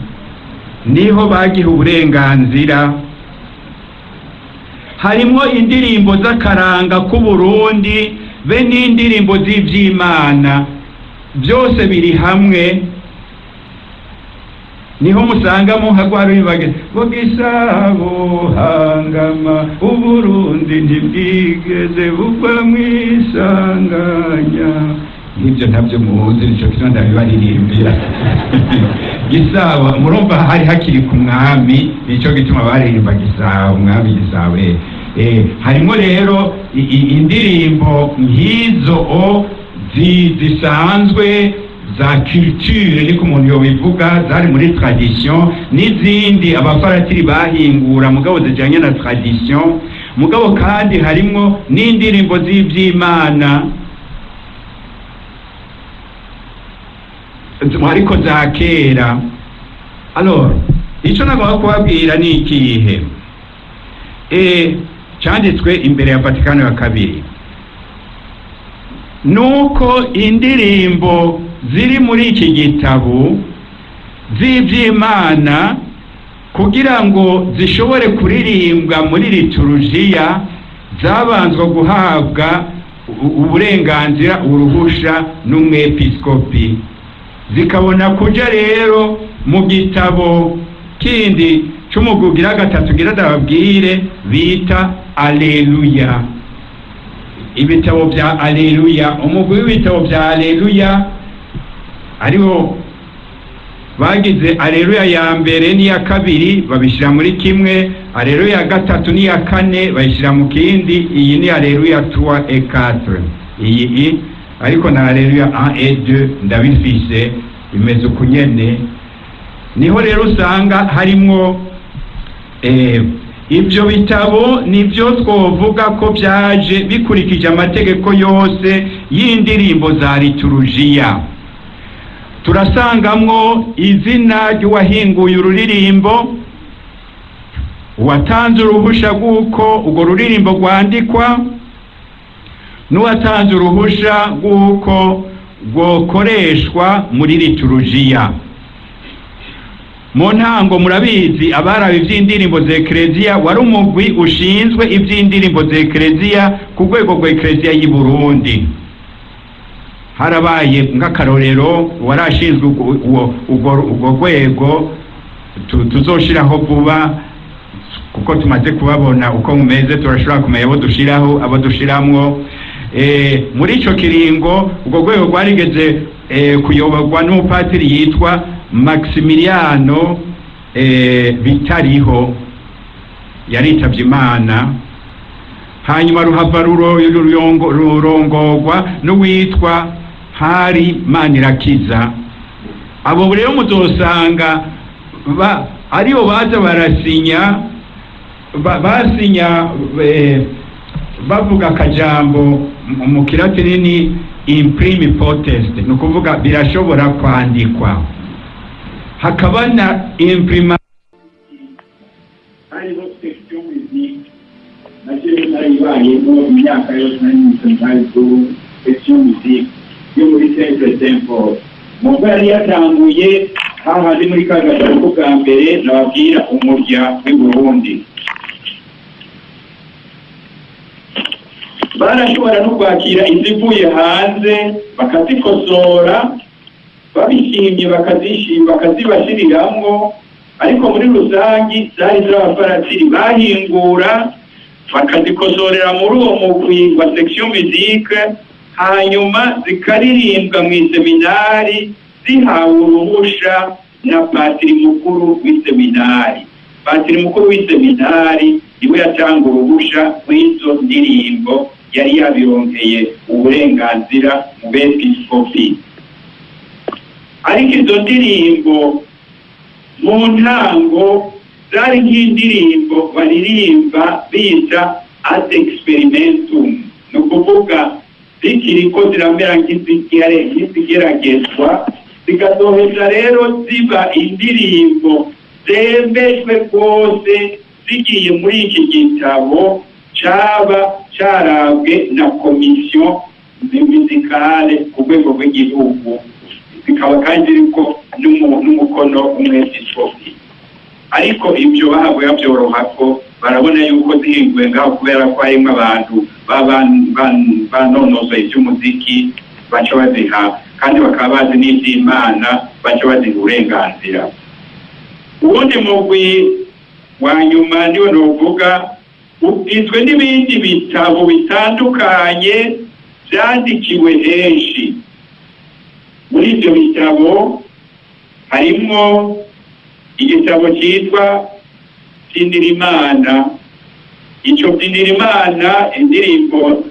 niho bagiha uburenganzira. Harimo indirimbo z'akaranga ku Burundi be n'indirimbo z'ivy'Imana, byose biri hamwe. Niho musangamo hagwaruye bage ngo Gisabo hangama Uburundi ntibwigeze bugwa mwisanganya. Nibyo ntabyo muzi, nico kitwa ndabibaririmbira. Gisabo murumva hari hakiri ku mwami, nico gituma baririmba Gisabo, umwami Gisabo. Harimo rero indirimbo nk'izo zisanzwe za culture niko umuntu yobivuga, zari muri tradition, n'izindi abafaratiri bahingura mugabo zijanye na tradition. Mugabo kandi harimo n'indirimbo z'ivy'Imana ariko za kera. Alors ico nagomba kubabwira ni ikihe? Canditswe imbere ya Vatikano ya kabiri, nuko indirimbo ziri muri iki gitabo z'ivy'Imana kugira ngo zishobore kuririmbwa muri liturujia zabanzwe guhabwa uburenganzira, uruhusha n'umwepiskopi, zikabona kuja rero mu gitabo kindi c'umugugira gatatu gira ndababwire bita Alleluia. Ibitabo vya Alleluia, umugwi w'ibitabo vya Alleluia ariho bagize Alleluia ya mbere n'iya kabiri babishira muri kimwe, Alleluia ya gatatu n'iya kane bayishira mu kindi. Iyi ni Alleluia 3 et 4, iyi ariko na Alleluia 1 et 2 ndabifise imeze ukunyene. Niho rero usanga harimwo ibyo bitabo nibyo twovuga ko byaje bikurikije amategeko yose y'indirimbo za liturujia. Turasangamwo izina ry'uwahinguye ururirimbo, uwatanze uruhusha rw'uko urwo ruririmbo rwandikwa, n'uwatanze uruhusha rw'uko rwokoreshwa muri liturujia. Mu ntango murabizi abarabe ivy'indirimbo za Eklezia wari umugwi ushinzwe ivy'indirimbo za Eklezia ku rwego rwa Eklezia y'i Burundi. Harabaye nk'akarorero warashinzwe urwo rwego tuzoshiraho vuba, kuko tumaze kubabona uko mumeze, turashobora kumenya abo dushiramwo. Muri ico kiringo urwo rwego rwarigeze kuyoborwa n'umupatiri yitwa Maximiliano Bitariho, yaritavye Imana. Hanyuma ruhava rurongorwa n'uwitwa Hari Manirakiza. Abo rero muzosanga aribo baza barasinya bavuga akajambo mu kilatini imprimi potest, ni ukuvuga birashobora kwandikwa. Hakaba na imprima hariho section musique naje naribayemo imyaka yose n'imisanzu section musique yo muri Cercle Saint Paul. Mugabo yari yatanguye hahandi muri kagatatu bwa mbere nababwira umurya w'i Burundi. barashobora no kwakira izivuye hanze bakazikosora, babishimye bakazibashiriramwo, ariko muri rusangi zari z'abafaratiri bahingura bakazikosorera muri uwo mugwi wa section musique, hanyuma zikaririmbwa mu iseminari zihawe uruhusha na patiri mukuru w'iseminari. Patiri mukuru w'iseminari niwe yatanga uruhusha rw'izo ndirimbo, yari yabironkeye uburenganzira mu bepiskopi. Ariko izo ndirimbo mu ntango zari nk'indirimbo baririmba bita ad experimentum, ni ukuvuga zikiriko ziramera nk'izigeragezwa, zigasoheza rero ziba indirimbo zemejwe rwose, zigiye muri iki gitabo caba carabwe na komisiyo musicale ku rwego rw'igihugu, zikaba kandi ziriko n'umukono w'umwepiskopi. Ariko ibyo bahavuye bavyoroha ko barabona yuko zihinguwe ngaho, kubera ko harimwo abantu banonosoye ivy'umuziki baca baziha, kandi bakaba bazi n'ivy'Imana baca baziha uburenganzira. Uwundi mugwi wa nyuma niwe novuga ugizwe n'ibindi bitabo bitandukanye vyandikiwe henshi. Muri ivyo bitabo harimwo igitabo cyitwa Byindirimana. Ico Byindirimana indirimbo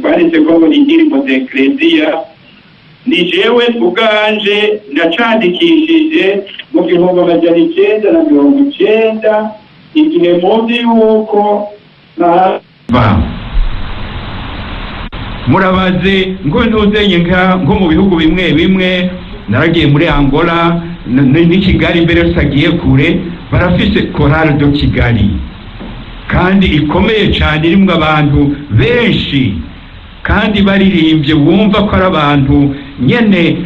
twanditse ko ngo indirimbo z'Ekleziya, ni jewe ubwanje nacandikishije mu 1990, igihe muzi yuko murabaze ngo ntuzenye nko mu bihugu bimwe bimwe, naragiye muri Angola ni Kigali, mbere tutagiye kure, barafise Chorale de Kigali kandi ikomeye cyane, irimwo abantu benshi kandi baririmbye wumva ko ari abantu nyene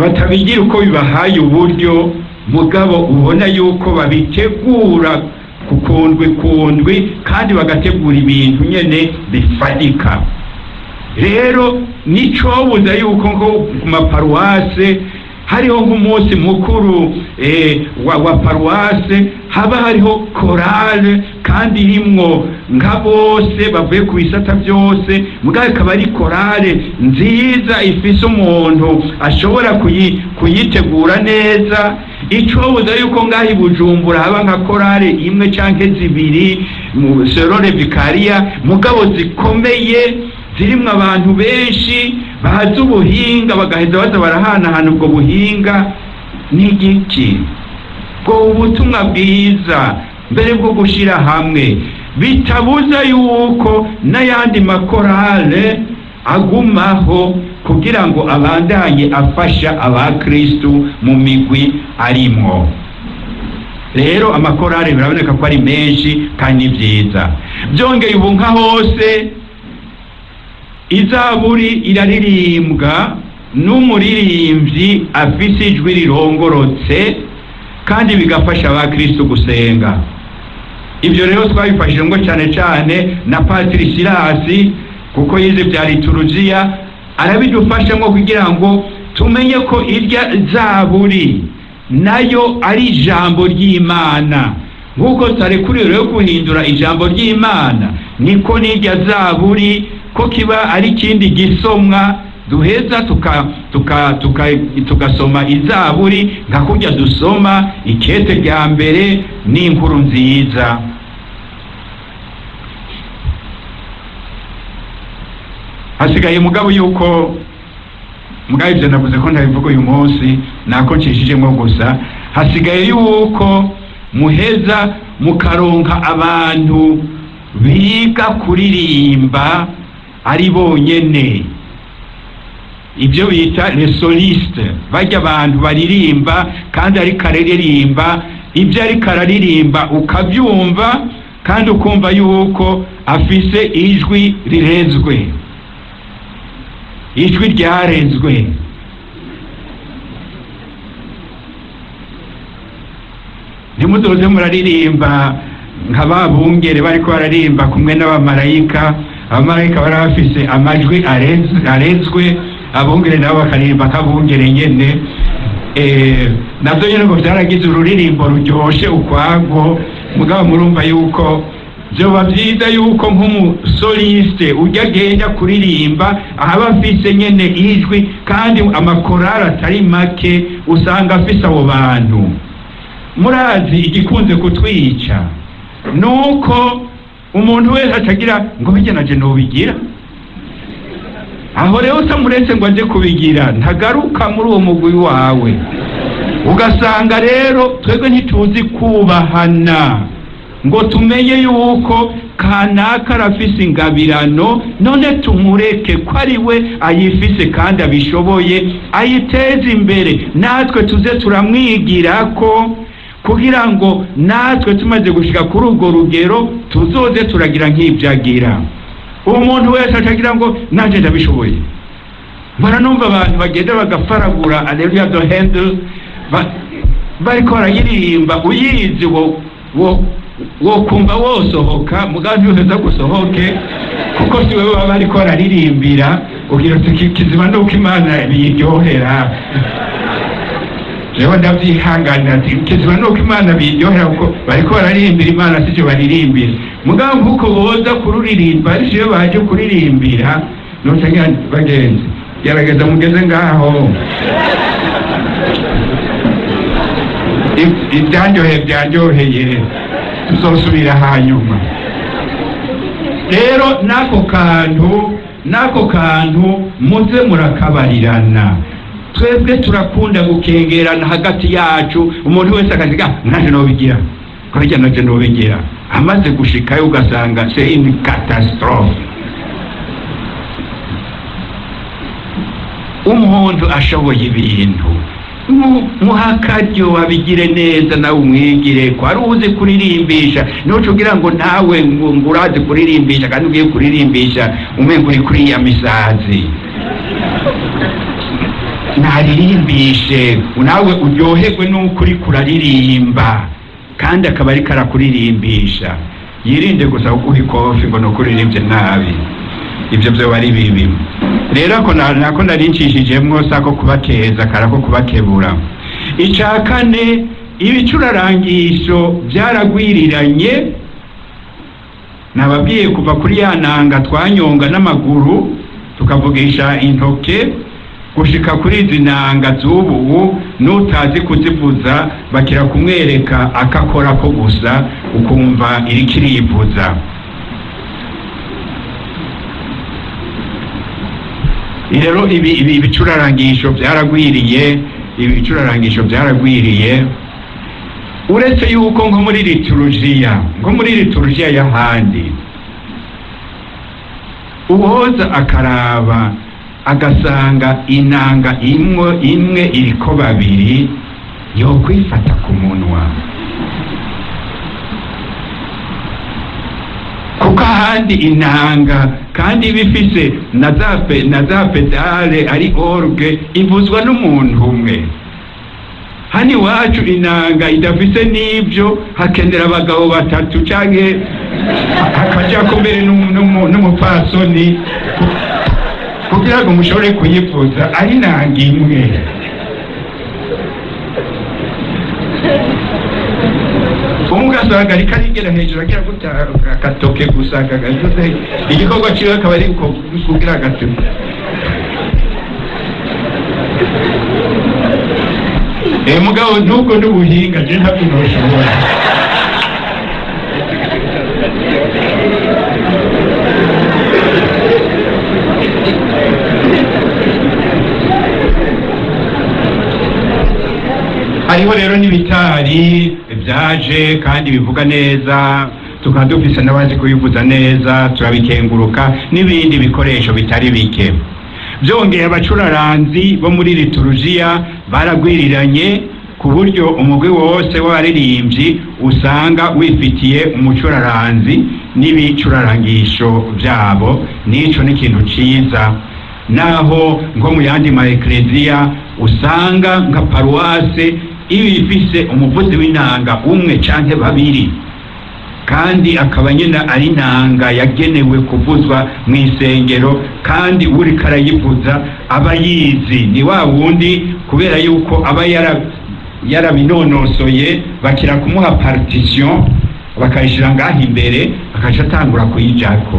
batabigira uko bibahaye uburyo, mugabo ubona yuko babitegura kundwi kandi bagategura ibintu nyene bifadika. Rero nicobuza yuko nko ku maparuwase hariho nk'umunsi mukuru wa paruwase haba hariho korale kandi irimwo nka bose bavuye ku bisata byose, mugabo ikaba ari korale nziza ifise umuntu ashobora kuyitegura neza. Icobuza yuko ngaho i Bujumbura haba nka korale imwe canke zibiri mu Serore Vicariya, mugabo zikomeye zirimwo abantu benshi bazi ubuhinga, bagaheza baza barahanahana ubwo buhinga. N'igiki bwo ubutumwa bwiza mbere bwo gushira hamwe, bitabuza yuko n'ayandi makorale agumaho kugira ngo abandanye afasha abakristu mu migwi arimwo. Rero amakorale biraboneka ko ari menshi kandi byiza. Byongeye ubu nka hose izaburi iraririmbwa n'umuririmbyi afise ijwi rirongorotse kandi bigafasha abakristo gusenga. Ibyo rero twabifashijemo cyane cyane na Patiri Sirasi, kuko yize bya liturujia, arabidufashamo kugira ngo tumenye ko irya zaburi nayo ari ijambo ry'Imana. Nk'uko tarekuriwe yo guhindura ijambo ry'Imana, niko n'irya zaburi ko kiba ari ikindi gisomwa duheza tugasoma izaburi nka kurya dusoma ikete rya mbere n'inkuru nziza. Hasigaye mugabo yuko ivyo navuze ko ndabivuga uyu munsi nako ncishijemo gusa, hasigaye yuko muheza mukaronka abantu biga kuririmba ari bonyene, ibyo bita les solistes, bajya abantu baririmba kandi ari kararirimba ibyo ari kararirimba ukabyumva kandi ukumva yuko afise ijwi rirezwe, ijwi ryarezwe. Ntimuzoze muraririmba nka babungere bariko bararimba kumwe n'abamarayika abamarayika bari bafise amajwi arezwe, abungere nabo bakaririmba kabungere nyene. Navyo nyene ngo vyaragize ururirimbo ruryoshe ukwarwo, mugabo murumva yuko vyoba vyiza yuko nk'umusoliste ujya agenda kuririmba ahaba afise nyene ijwi, kandi amakorari atari make usanga afise abo bantu. Murazi igikunze kutwica nuko umuntu wese atagira ngo bijya naje nobigira, aho rero utamuretse ngo aje kubigira ntagaruka muri uwo mugwi wawe. Ugasanga rero twebwe ntituzi kubahana ngo tumenye yuko kanaka arafise ingabirano, none tumureke ko ari we ayifise kandi abishoboye, ayiteze imbere, natwe tuze turamwigirako kugira ngo natwe tumaze gushika kuri urwo rugero tuzoze turagira nk'ibyo agira. Umuntu wese atagira ngo nanje ndabishoboye. Baranumva abantu bagenda bagafaragura Hallelujah the handle bariko barayiririmba, uyizi wo kumva wosohoka mugabo ntiweza gusohoke kuko si wewe baba bariko bararirimbira, ugira uti kizima nuko Imana biyiryohera. Jewe ndavyihanganira ati kizima nuko Imana biyiryohera kuko bariko bararirimbira Imana sivyo baririmbira, mugabo nkuko boza kururirimba ari siyo baje kuririmbira. Notangira bagenzi gerageza mugeze ngaho ibyanyoheye tuzosubira hanyuma. Rero nako kantu muze murakabarirana. Twebwe turakunda gukengerana hagati yacu, umuntu wese akaziga nanje nobigira ko bijya naje nobigira, amaze gushikayo ugasanga c'est une catastrophe. Umuntu ashoboye ibintu muhakaryo wabigire neza, nawe umwigire ko ari uzi kuririmbisha. Nuco ugira ngo nawe ngurazi kuririmbisha kandi ugiye kuririmbisha umengo uri kuri ya misazi. Naririmbishe nawe uryoherwe nuko uri kuraririmba kandi akaba ari karakuririmbisha. Yirinde gusa kuguha ikofi ngo nukuririmbye nabi, ibyo byo bari bibi. Rero nako narincishijemwo sako kubakeza karako kubakebura. Ica kane, ibicurarangisho byaragwiriranye. Nababwiye kuva kuri ya nanga twanyonga n'amaguru tukavugisha intoke gushika kuri izi nanga z'ubu, nutazi kuzivuza bakira kumwereka akakora ko gusa ukumva iri kirivuza. Rero ibi bicurarangisho byaragwiriye, uretse yuko nko muri liturujia y'ahandi uhoza akaraba agasanga inanga imwe iriko babiri, yo kwifata ku munwa, kuko ahandi inanga kandi bifise na za pedale ari orgue ivuzwa n'umuntu umwe. Hani iwacu inanga idafise n'ibyo hakenera abagabo batatu canke hakaja kumbere n'umupfasoni kugira ngo mushobore kuyivuza ari inanga imwe. Ugasanga ariko arigera hejuru agira gutaka akatoke gusanga gajuze igikorwa ciwe akaba ari uko kugira gatu. Mugabo nubwo n'ubuhinga je ntabwo noshobora. Hariho rero n'ibitari byaje kandi bivuga neza, tukaba dufise n'abazi kubivuza neza, turabikenguruka, n'ibindi bikoresho bitari bike. Byongeye abacuraranzi bo muri liturujia baragwiriranye ku buryo umugwi wose w'abaririmbyi usanga wifitiye umucuraranzi n'ibicurarangisho byabo. Nico ni ikintu ciza, naho nko mu yandi ma ekleziya usanga nka paruwase iba ifise umuvuzi w'inanga umwe canke babiri. kandi akaba nyine ari inanga yagenewe kuvuzwa mu isengero, kandi uriko arayivuza aba yizi, ni wa wundi kubera yuko aba yarabinonosoye, bakira kumuha partition bakayishira ngaho imbere akaca atangura kuyijako.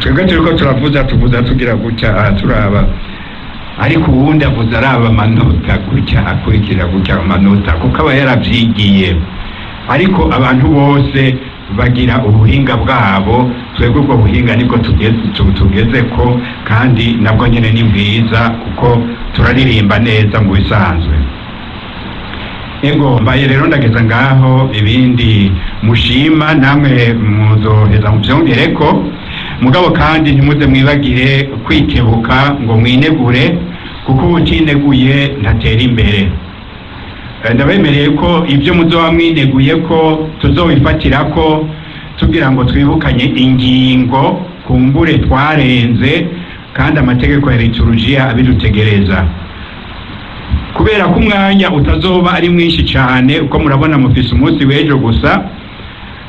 Twebwe turiko tuvuza tugira gutya turaba, ariko ubundi avuza araba amanota gutya, akurikira gutya amanota kuko aba yaravyigiye. Ariko abantu bose bagira ubuhinga bwabo, twebwe ubwo buhinga nibwo tugeze ko, kandi nabwo nyene ni bwiza kuko turaririmba neza mu bisanzwe. Ego mbaye rero ndageza ngaho, ibindi mushima namwe muzoheza muvyongereko, mugabo kandi ntimuze mwibagire kwikebuka ngo mwinegure, kuko utineguye ntatera imbere. Ndabemereye ko ibyo muzoba mwineguye ko tuzobifatirako, tugira ngo twibukanye ingingo kumbure twarenze, kandi amategeko ya liturujia abidutegereza. Kubera ko umwanya utazoba ari mwinshi cyane, uko murabona mufise umunsi w'ejo gusa,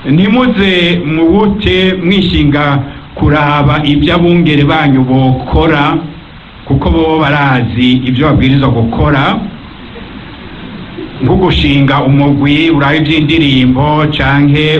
ntimuze mubute mwishinga kuraba ibyo abungere banyu bokora, kuko bo barazi ibyo babwirizwa gukora, nko gushinga umugwi uraho iby'indirimbo canke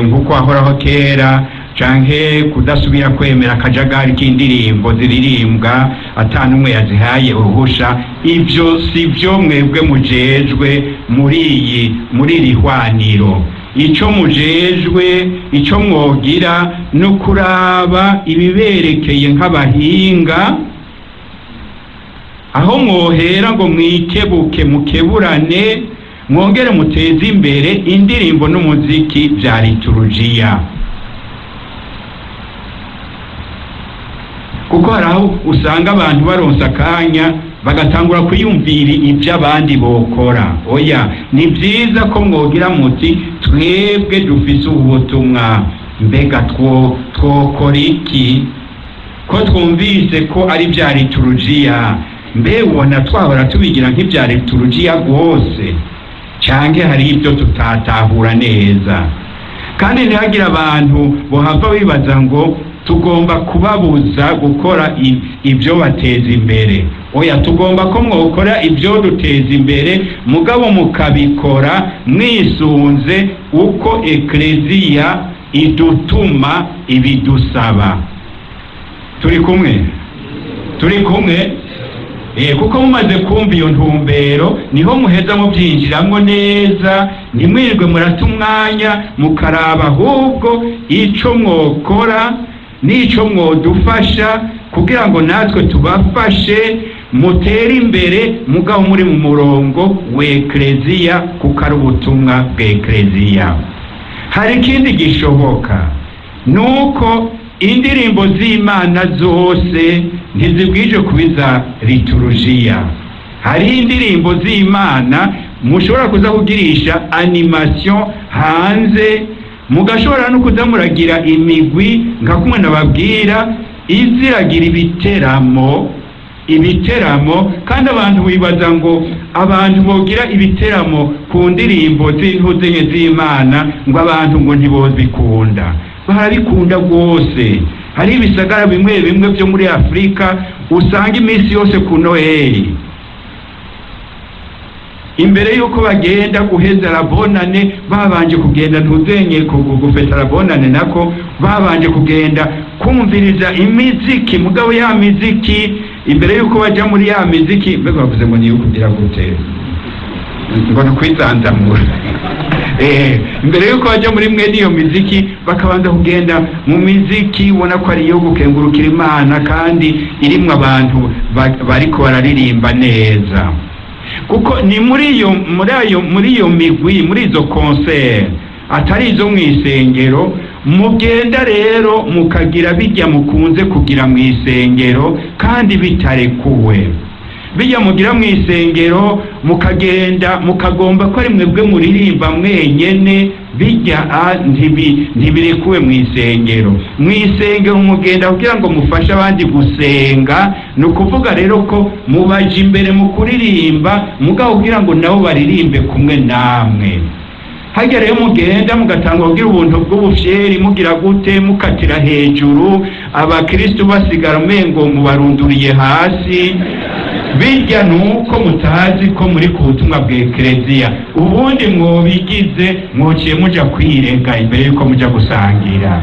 nkuko wahoraho kera, canke kudasubira kwemera akajagari k'indirimbo ziririmbwa atanumwe yazihaye uruhusha. Ivyo sivyo mwebwe mujejwe muri iri hwaniro. Ico mujejwe, ico mwogira no kuraba ibiberekeye nk'abahinga, aho mwohera ngo mwikebuke mukeburane, mwongere muteze imbere indirimbo n'umuziki vya liturujia. Kuko haraho usanga abantu baronsa akanya bagatangura kwiyumvira ibyo abandi bokora. Oya, ni byiza ko mwogira muti twebwe dufise ubutumwa, mbega twokora iki ko twumvise ko ari vya liturujia? Mbe ubona twahora tubigira nk'ivya liturujia rwose, canke hari ibyo tutatahura neza? Kandi ntihagira abantu bohava bibaza ngo tugomba kubabuza gukora ibyo bateza imbere. Oya, tugomba ko mwokora ibyo duteza imbere, mugabo mukabikora mwisunze uko ekleziya idutuma ibidusaba. Turi kumwe? Kuko mumaze kumva iyo ntumbero niho muheza mubyinjiramwo neza, ntimwirirwe murata umwanya mukaraba ahubwo ico mwokora n'ico mwodufasha kugira ngo natwe tubafashe mutere imbere, mugabo muri mu murongo w'ekleziya, kuko ari ubutumwa bw'ekleziya. Hari ikindi gishoboka, nuko indirimbo z'Imana zose ntizibwije kubiza liturujia. Hari indirimbo z'Imana mushobora kuza kugirisha animation hanze, mugashobora no kudamuragira imigwi nka kumwe nababwira iziragira ibiteramo, kandi abantu bibaza ngo abantu bogira ibiteramo ku ndirimbo z'intuzenye z'Imana ngo abantu ngo ntibozikunda. Barabikunda rwose. Hari ibisagara bimwe bimwe byo muri Afrika usanga iminsi yose ku Noheli, imbere yuko bagenda guheza rabonane, babanje kugenda ntuzenye gufeta rabonane, nako babanje kugenda kumviriza imiziki. Mugabo ya miziki, imbere yuko baja muri ya miziki, mbega bavuze ngo niyo kugira gute, ngo nukwizanzamura. Imbere yuko bajya muri mwe niyo miziki, bakabanza kugenda mu miziki ubona ko ari iyo gukengurukira Imana, kandi irimwe abantu bariko bararirimba neza. Kuko ni muri iyo migwi, muri izo concert, atari izo mwisengero, mugenda rero mukagira bijya mukunze kugira mwisengero kandi bitarekuwe. Bijya mugira mwisengero mukagenda mukagomba ko ari mwebwe muririmba mwenyene, bijya ntibirekuwe mwisengero. Mwisengero mugenda kugira ngo mufashe abandi gusenga, nukuvuga rero ko mubaje imbere mu kuririmba, mugabo kugira ngo nabo baririmbe kumwe namwe. hagera rero mugenda mugatanga kugira ubuntu bw'ubufyeri mugira gute mukatira hejuru abakristo basigara umengo mubarunduriye hasi bijya nuko mutazi ko muri ku butumwa bw'Ekleziya ubundi mwobigize mwociye muja kwirega imbere yuko muja gusangira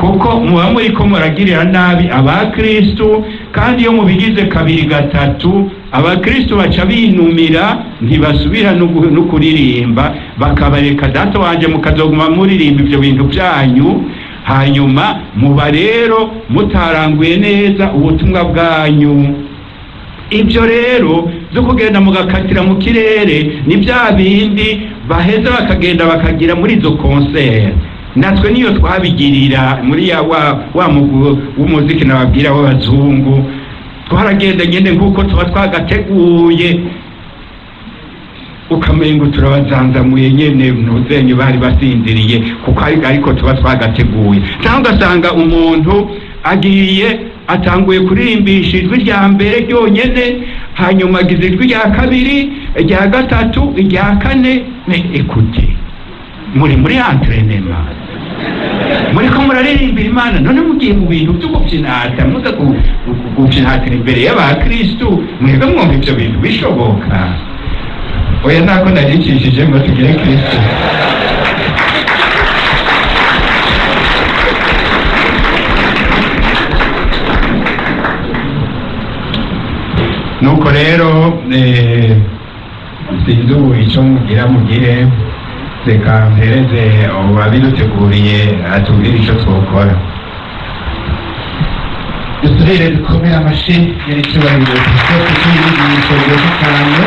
kuko muba muriko muragirira nabi abakristo kandi iyo mubigize kabiri gatatu abakristo baca binumira ntibasubira no kuririmba bakabareka data wanje mukazoguma muririmba ivyo bintu byanyu hanyuma muba rero mutaranguye neza ubutumwa bwanyu. Ibyo rero byo kugenda mugakatira mu kirere ni bya bindi baheza bakagenda bakagira muri izo concert natwe niyo twabigirira muri ya wa mugu w'umuziki nababwira w'abazungu twaragenda nyene nkuko tuba twagateguye ukamengo turabazanzamuye nyene ntuzenye bari basinziriye kuko ariko tuba twagateguye cyangwa ugasanga umuntu agiye atanguye kurimbisha ijwi rya mbere ryonyene hanyuma agize ijwi rya kabiri rya gatatu rya kane ekute muri entraînement muriko muraririmbira Imana none mugiye mu bintu byo kubyinata muza kubyinatira imbere y'abakristo mwebwe mwumva ivyo bintu bishoboka oya ntako narikishije ngo tugire Kristo. Nuko rero sinzi ubu icyo mugire reka mpereze uwabiduteguriye atubwire icyo twokora. Dusubire dukomere amashyi y'icyubahiro cyose cy'inyigisho cyane